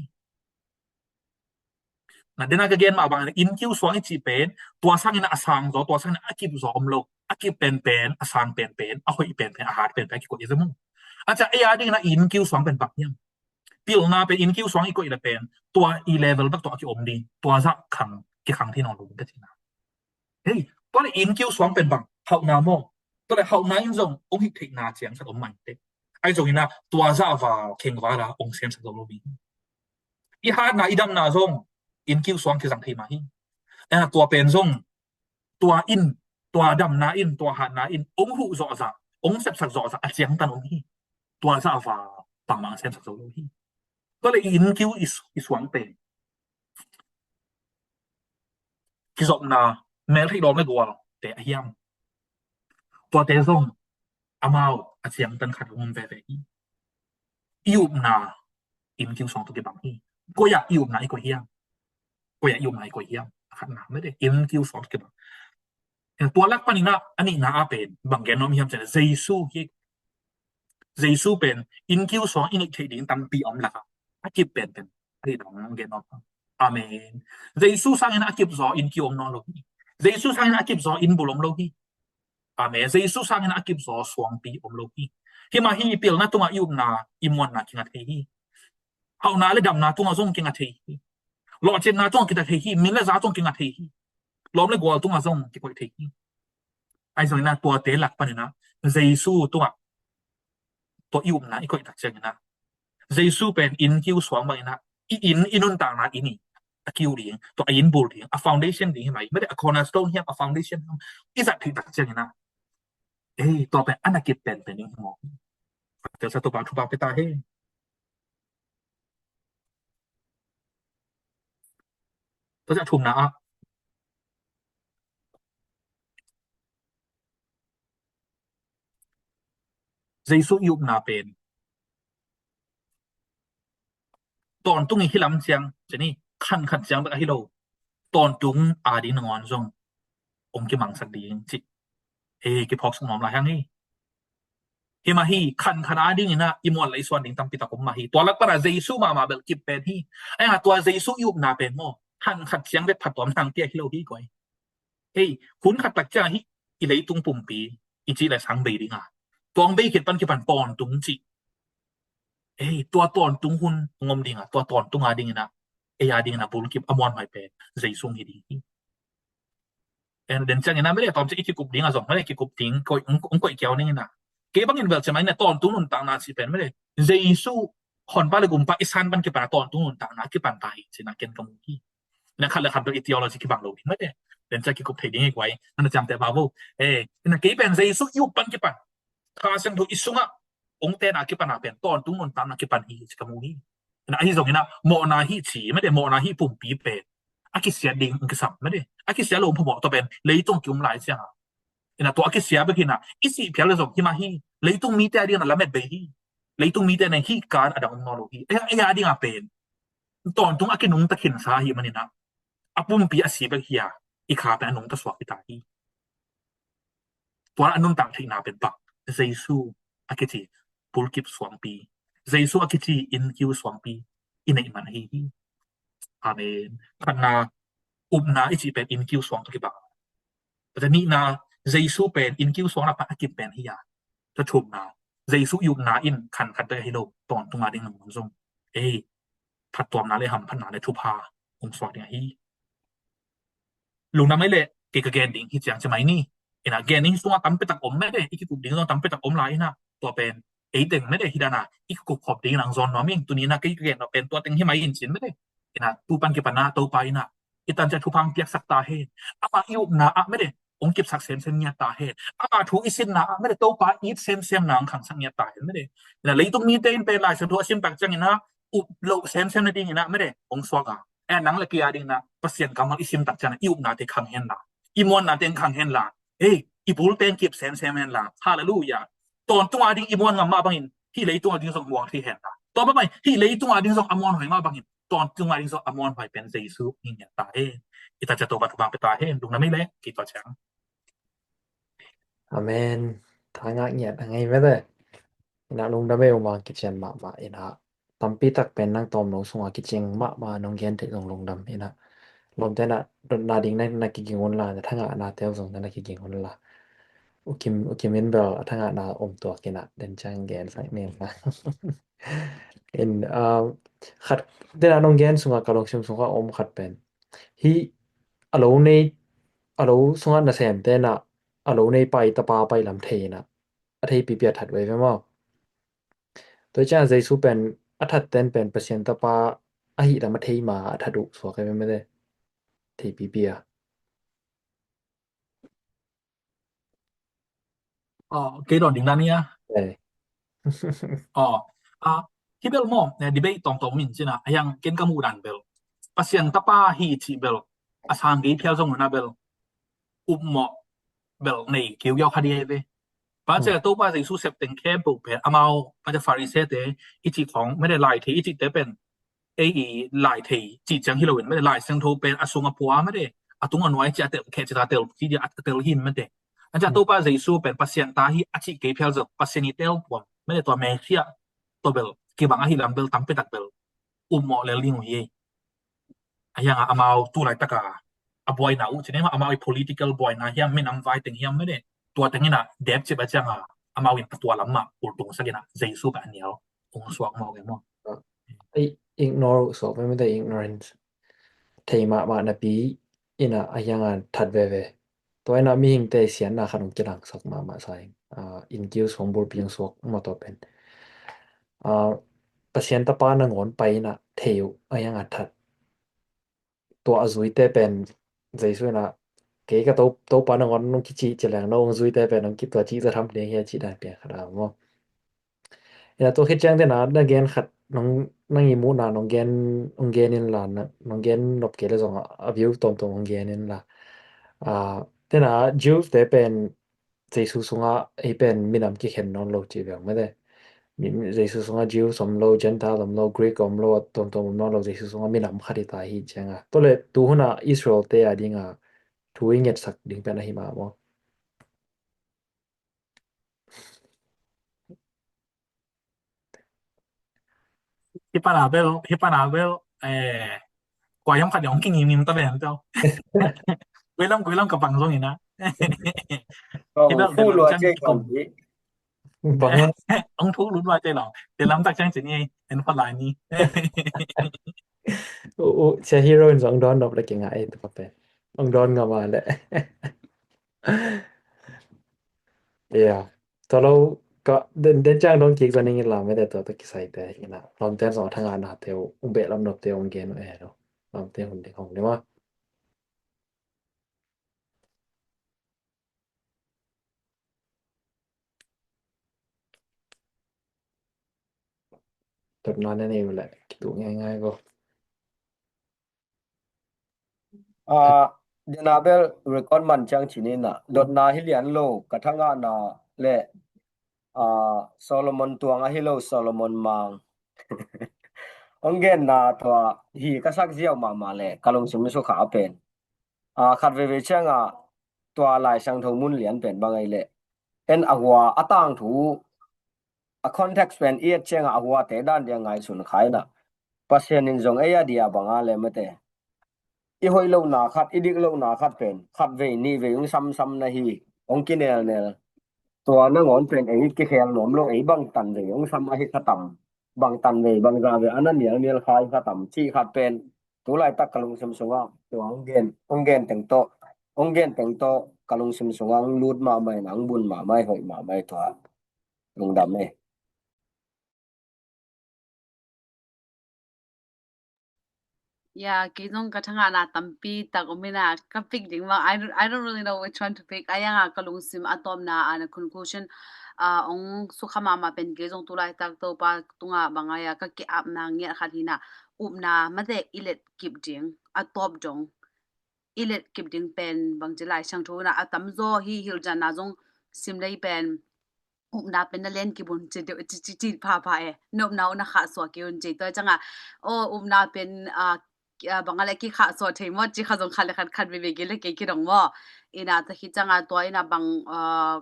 นะเดนักเกณฑ์มาบางอินคิวสวงจีเป็นตัวสร้างอินอาสังตัวสร้างอินอากิบสอมโลอากิเป็นอาสังเป็นเอาหอยเป็นอาหารเป็นกี่คนอีกมั้งอาจจะดิ้งนะอินคิวสวงเป็นแบบนี้ปิลนาเป็นอินคิวสวงอีกคนอีกเป็นตัวอีเลเวลแบบตัวที่อมดีตัวจะขังที่นอนลงก็จริงนะตัวนี้อินคิวสวงเป็นแบบเขาหน้าโมตัวนี้เขาหน้ายิ่งส่งองค์หิทนาเจียงสักอมใหม่เด็กไอ้ตรงนี้นะตัวจะว่าเข่งว่าละองค์เสียงสักลมบีอีหาหน้าอีดำหน้าส่งอินคิวสวงคือสังเกตมาหิตัวเป็นส่งตัวอินตัวดำนาอินตัวหานาอินองหูจอจะองเสพสักจอจะเสียงตันองฮีตัวจะว่าปังมังเสียงสักจอฮีก็เลยอินคิวอิสวงเป็นกิจนาแม้ที่เราไม่กลัวแต่เฮียมตัวเตส่งอามาเสียงตันขัดงมเวฟียุบนาอินคิวสองตัวเก็บบางฮีก็อยากยุบนาอีกกว่าเฮียมก็อยากยุบนาอีกกว่าเฮียมขัดนาไม่ได้อินคิวสองตัวเก็บตัวลักปนินะอันนี้น่าเป็นบางแกนน้องมีคำเสนอเยซูเป็นอินคิวสองอินเทดินตั้งปีอมหลักอากิบเป็นที่น้องแกนน้องอาเมนเยซูสร้างอินอากิบสองอินคิวอมนองโลกีเยซูสร้างอินอากิบสองอินบุลอมโลกีอาเมนเยซูสร้างอินอากิบสองสวงปีอมโลกีที่มาฮีเปียลนะตัวมายุบนาอิมวันนากิงาเทฮีเอานาเลดำนาตัวมาส่งกิงาเทฮีหล่อเจนนาจ้องกิงาเทฮีมินเลซาจ้องกิงาเทฮี ล้อมเลยกว่าตุ้งอาซงที่ก่อยเทกไอ้ส่วนนั้นตัวเตหลักปะเนี่ยนะเยซูตัวยุบนะอีกก่อยตักเจงนะเยซูเป็นอินคิวสวงบางนะอินุนต่างนะอินี่ตะคิวเรียงตัวอินบูเรียงอะฟาวเดชั่นดีไหมไม่ได้อะคอร์เนอร์สโตนเฮียอะฟาวเดชั่นอีสักที่ตักเจงนะตัวเป็นอันนักกิจเป็นนี่หมอเดี๋ยวสตุบาทุบาไปตาตัวจะทุ่มนะเยซูยุบนาเป็นตอนตุ้งอีฮิลำเสียงจะนี่ขันเสียงแบบฮิโลตอนตุ้งอาดีนงอนซงองค์กิมังสักดีจิกิพอกสมอมหลายอย่างนี่ฮิมาฮีขันขนาดนี้นะอิมอนไหลส่วนหนึ่งตั้งปิตาคมมาฮีตัวลักปะนะเยซูมาเบลกิบเป็นฮีไอ้หาตัวเยซูยุบนาเป็นโม่ขัดเสียงเวทผัดตัวทางเตี้ยฮิโลฮีก่อยคุณขัดตักจ้าฮีอีไหลตุ้งปุ่มปีอีจีไหลสังเบดิงอ่ะตัวองเบยเกิดปันกิปันปอนตุ้งจิตัวตอนตุ้งหุ่นงมดิงอ่ะตัวตอนตุ้งอาดิงนะอาดิงนะบุลกิบอมอนหอยเป็นเยซูฮีดิเดินจังนะไม่ได้ตอนจะอีกกุบดิงอ่ะส่งไม่ได้กุบดิงก็องก็อีกเกี่ยวนี่นะเก็บบังเงินเบิกใช่ไหมเนี่ยตอนตุ้งนุ่นต่างนาสิเป็นไม่ได้เยซูคนป้าเลยกุมป้าอิสานบันกิปาตอนตุ้งนุ่นต่างนากิปันตายสินะเกณฑ์กมุกีนะคันเลยคันตัวอีเทียโลจิกิบังโลกิไม่ได้เดินจะกุบเทดิ้งอีกไว้นั่นจำแต่บาโวนะเก็บเป็นเยซูยุบปันกิปันข้าเส้นถูกอิสุงะองเตนากิปันอาเป็นตอนตุ้งนุ่นต่างนากิปันฮีจิกมุกีนะไอ้ส่งนี่นะโมนาฮีฉีไม่ได้โมนาฮีปุ่มปีเป็นอากิเสียดิ่งอังกฤษไม่ได้อากิเสียลงพอบอกตัวเป็นเลยต้องจุ่มหลายเสียงนะตัวอากิเสียไปกินนะอีสิเพียงเลยส่งที่มาฮีเลยต้องมีแต่เดียวนั่นละเม็ดเบฮีเลยต้องมีแต่ในฮีการอดัมนอโลฮีอาดิ่งอาเป็นตอนตรงอากินุงตะขินสาฮีมันนี่นะอาปุ่มปีอาศีไปเฮียอีขาเป็นอนุงตะสวกพิตาฮีตัวอนุงต่างที่นาเป็นปักเยซูอากิจีปุลกิบสวงปีเยซูอากิจีอินคิวสวงปีอินในมันฮีอาเมนขันนาอุบนาอิจิเป็นอินคิวสวงตุกิบังแต่นี่นาเยซูเป็นอินคิวสวงนะปะอากิเป็นฮิยาจะชุบนาเยซูยุบนาอินขันเตฮิโลตอนตุงาดิงมันซงผัดตัวนาเลยหำพันนาเลยทุพาองสวดเนี่ยฮีลุงนาไม่เละเกกเกนดิงฮิจังใช่ไหมนี่นะเกนนี่ส่วนตั้มไปตักอมไม่ได้อีกกุบดิงต้องตั้มไปตักอมหลายนะตัวเป็นเด็งไม่ได้ฮิดานาอีกกุบขอบดิงหลังซอนน้อมิงตัวนี้นะเกกเกนเป็นตัวเต็งที่ไม่อินชินไม่ได้นะตูปันกิปนาโตไปนะอิตันจะทุพังเปียกสักตาเฮอามายุบนาไม่ได้องเก็บสักเซนเนียตาเฮอามาถูอิสินนาไม่ได้โตปาอีเซมนางขังสังเนียตาเฮไม่ได้นะเลยต้องมีเตนเป็นลายสันทัวซิมตักจังนะอุบโลเซมนั่นดิงนะไม่ได้องสวกนังละกียดิงนะเปอร์เซ็นต์กำลังอิสิมตักจังยุบนาเตขังเห็นละอีมอนนาเตขังเห็นละอีบุลเตนเก็บเซมเห็นละฮาเลลูยาตอนตัวดิงอีมอนงามาบังอินที่เลยตัวดิงส่งหวงที่เห็นละต่อไปที่เลยตัวดิงส่งอมอนหอยมาบังอินตอนตัวดิงส่งอมอนหอยเป็นเยซูนี่เนี่ยตาอิตาจะตัวบัตรบางไปตาลุงนะไม่เละกี่ตัวช้างอาเมนทางะเงียดไงไม่ได้นะลุงดาเบลมากิเจนมานะตัมปีตักเป็นนั่งตอมลงสงกิเจงมาน้องเกนถึงลงดำนะลมแต่นะนาดิงนักกิงวนลาแต่ทางะนาเตลส่งนักกิงวนลาอุคิมินเบลทางะนาอมตัวกินะเดนจังเกนสักเมนนะขัดเดนะน้องเกนสงกะลงชิมสงอมขัดเป็นฮีอโลในอโลสงนะแซมแต่นะอโลในไปตะปาไปลำเทนะอเทปีเปียถัดไว้ไหมมั้งตัวจ้าเยซูเป็นอัฐเต็นเป็นเปอร์เซ็นต์ตะปาอหิรามเทมาอัฐดุสวกไปไม่ได้เทปีเปียกี่ดอนดิงด้านนี้เออ ที่เบลมองเนี่ยดีเบตตรงมินใช่นะยังเกณฑ์กมูดันเบลปัสยันตะป้าฮีที่เบลอาสังกีเพียวจงนะเบลอุบหมอเบลในเกี่ยวยาวคดีเบปัจจัยตัวป้าจะสู้เสพติดแค่บุกเพอมาปัจจัยฟาริเซเตอีจีของไม่ได้ลายที่อีจีเตเป็นลายที่จีจังฮิโรวินไม่ได้ลายเซนโทเป็นอสุงอปัวไม่ได้อตุงอันไว้จะเตลแค่จะเตลที่จะเตลหินไม่ได้อันจะตัวป้าจะสู้เป็นปัจจัยตาฮีอาจีเกี่ยวเพียวจงปัจจัยเตลปวมไม่ได้ตัวเมเซียตัวเบลkibang ahilang bel tampe tak bel ummo le lingo ye ayang amau tu lai taka aboy na u chine ma amau political boy na hiam min am vai teng hiam me de tua tengina dep che bachanga amau in tua lamma ultung sagina jesu ba niao ong suak mo ge mo ignore soไม่ได้ ignorance เทมานะปี ina ayangan thatveve toina mi hingte sian na khanung kilang sakma ma sai in kius hombor piang sok ma to pen pasien ta pa na ngon pai na theu ayanga that to azui te pen jaisu na ke ka to pa na ngon nong ki chi chelang no zui te pen nong ki to chiจะทำle he chi da pe khara mo ya to khit chang de na na gen khat nong nang i mu na nong gen in la na nong gen nop ke le zong a view tom tom nong gen in la te na Jews te pen Jesu sunga ei pen minam ki khen non lo chi bang ma de mi Jesu sunga Jew som lo Gentile som lo Greek om lo tom tom non lo Jesu sunga minam khari ta hi changa to le tu huna Israel te a dinga tu inget sak ding pen a hi ma mo Hipanabel kwayam kad yong king yim ta ben tao Kwelam ka pang song ina Không Hibel de phu lam lùa chang chơi còn kum gì. bang ông thu lún wa chai long de lam tak chang chini en fa lai ni o se hero in song don nop le ke nga e to pe ong don nga ma le yeah ตอเราก็เดินจ้างดองกิกตอนนี้เราไม่ได้ตัวตะกี้ใส่แต่นะลอมเต้นสองทางงานนะเตียวอุเบะลำนบเตียวองเกนเอเนาะลอมเต้นคนเด็กของเดียวว่าจดนอนนั่นเองแหละคิดดูง่ายๆก็ Janabel record man chang chinina dot na hilian lo kathanga na le Solomon tuanga hilo Solomon mang ongen na thwa hi kasak jiao ma ma le kalong sim so kha pen khat ve changa twa lai sang tho mun lian pen bangai le en agwa atang thu a context pen iet chenga agwa te dan dia ngai sun khai na pasien in jong eya dia banga le mate I hoi lo na khat idik lo na khat pen khat ve ni ve ung sam na hi ong kinel nel to na ngon pen ei ki khel nom lo ei bang tan ve ong sam a hi khatam bang tan ve bang ra ve anan nial khai khatam chi khat pen tu lai tak kalung sim sunga to ong gen teng to kalung sim sunga lut ma mai nang bun ma mai hoi ma mai to lung dam e Yeah, kizong katanga na tampi tagumina kapik ding ma I don't really know which one to pick. Ayanga kalungsim atom na ana conclusion ong sukhama ma pen kizong tulay tag to pa tunga bangaya kaki ap na ngia khatina upna mate ilet kip ding atop jong ilet kip ding pen bang jilai sang thuna atam zo hi hil jan na jong simlei pen upna pen na len kibun chi pa e nop na na kha so ki un je to changa o upna pen bangala ki kha so thei mo chi kha jong khale khat be gele ke ki rong mo ina ta hi changa to ina bang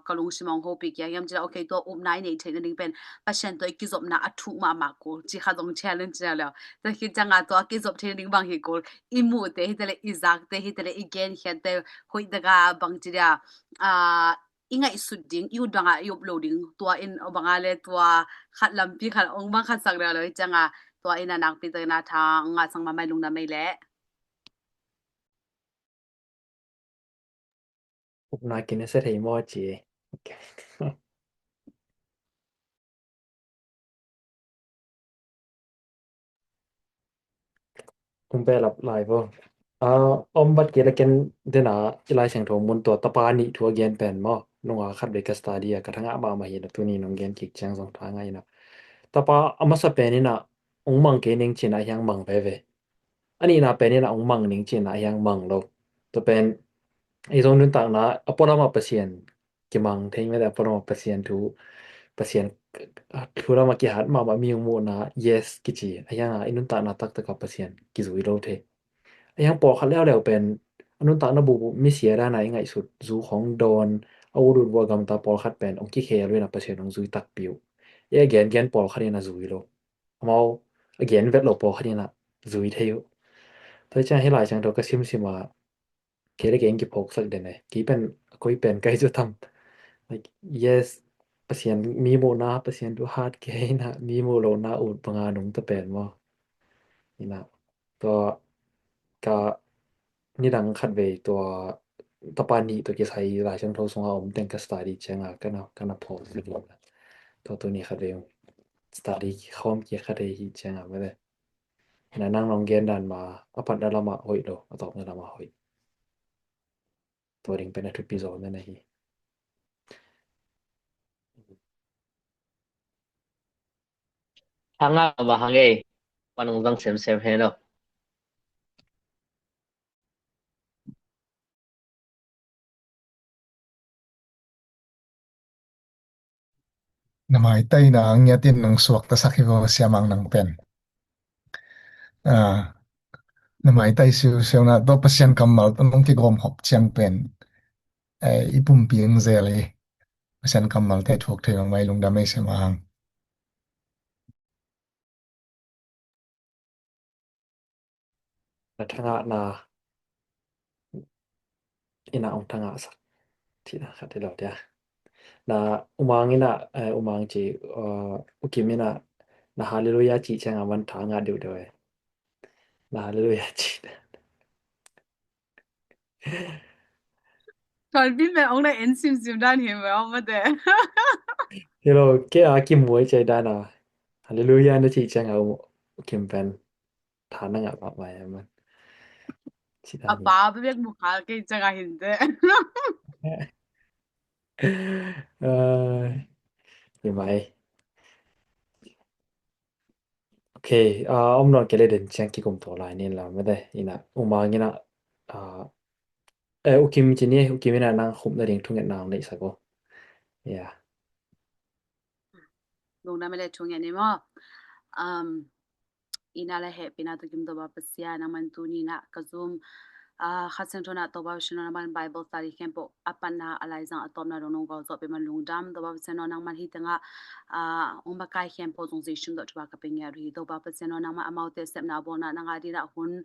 kalung simong ho pi kya yam jira okay to upna nei thei ning pen passion to ki zop na athu ma ko chi kha jong challenge ja la ta hi changa to ki zop thei ning bang hi ko imu te hi tele izak te hi tele again hi te hoi daga bang jira inga isuding iudanga uploading to in bangale to khat lampi khat ong bang khat sak la lo changa to ina nak pi na thang nga sang ma mai lung na mai le ผมน่ากินเสถียรมอจีผมไปหลับหลายบ่อมบัดเกละเกนเดนะอีลายเสียงโทมุนตัวตะปานิทัวเกนแปนมอนงอาคัดเบกสตาเดียกะทั้งอาบามาเห็นตัวนี้นงเกนกิกจังสองทางไงนะตะปาอามาสเปนี่นะองมังเกนิงจินะยังมังไปเวอันนี้นะเป็นนี่นะองมังนิงจินะยังมังโลตัวเป็นไอ้ตรงนั้นต่างนะอปรมาเปอร์เซ็นต์กิมังเทงไม่ได้อปรมาเปอร์เซ็นต์ทูเปอร์เซ็นต์ทุรามากิหัดมามีงมูนะ yes กิจิไอ้ยังไอ้นุ่นต่างนะตักตะกับเปอร์เซ็นต์กิจุยโลเทไอ้ยังปอคันแล้วเป็นอันนุ่นต่างนะบุมีเสียด้านไหนไงสุดจูของโดนเอาดุดวัวกำตาปอคัดเป็นองค์กิเคด้วยนะเปอร์เซ็นต์ของจูยตักปิวเอ้แกนปอคันนี้นะจูยโลเอาagain vet lo po khanina zui theu toi cha hi lai chang to ka sim sima kele ke ki phok sak de ne ki pen koi pen kai chu tham like yes pasien mi mo na pasien du hat ke na mi mo lo na ut panga nung ta pen mo ina to ka ni dang khat ve tua tapani to ke sai la chang tho songa om teng ka study changa kana pho video to ni khat ve study khom ke khat hi changa ma de na nang nong gen dan ma apat da lama hoi lo atop na lama hoi to ring pen tu episode na hi Hanga ba hange panung dang sem he no namai tai na ang yatin nang suak ta sakhibo siamang nang pen namai tai siu siu na to pasien kamal nong ki gom hop chiang pen ipum pieng zele pasien kamal te thok the mai lung da mai semang na thanga na ina ong thanga sa thi na khat lo dia na umang ina umang chi ukimina na hallelujah chi changa wan thanga du de na hallelujah chi Còn biết mẹ ông này en sim đan hiểm với ông mà hello ke a kim moi chai da na hallelujah na chi changa kim pen thana nga ba mai man chi da à bà biết một cái chắc là hiện tại ni mai okay om non ke le den chang ki kum to lai ni la ma de ina umang ina ukim chi ni ukimina nang khum da ring thung nang nei sa ko yeah Nung na mele chung yan mo inala he pinatu kim doba pasya naman tuni na kazum khasen thona toba shino naman bible study camp apan na alaizang atom na ronong go zo pe man lungdam doba paseno nang man hitanga umba kai camp zong zishum do twa ka pengya ri doba paseno nang ma amaute step na bona nang adi na hun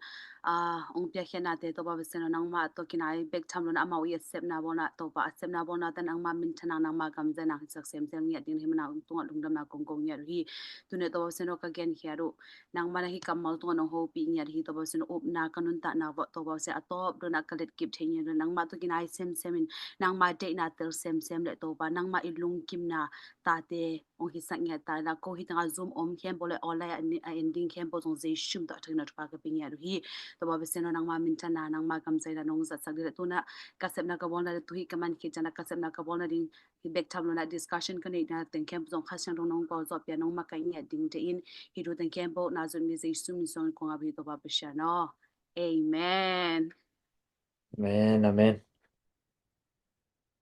ong pya khena te doba paseno nang ma to kinai bek tham lo na amaw ye step na bona toba step na bona tan ang ma min thana nang ma kam za na sak sem sem ya din himna tunga lungdam na kong kong ya ri tune doba paseno ka gen hiaru nang mana hi kamal to no ho pi nya hi to bosen up na kanun ta na wa to bose atop do na kalet kip thenya do nang ma to kinai sem semin nang ma de na tel sem sem le to ba nang ma ilung kim na ta te ong hi sang ya ta na ko hi tanga zoom om khem bole ola ending khem bo jong zai shum ta thena pa ka pi nya hi to ba bosen nang ma min ta na nang ma kam zai na nong za sak de to na ka sep na ka bon na tu hi kaman ki jana ka sep na ka bon na ding hi bek tham lo na discussion kan na ten khem jong khasang dong nong ba zo pya nong ma ka nya ding te in hi do ten khem bo na zo mi zai sum song ko abi to ba no amen amen amen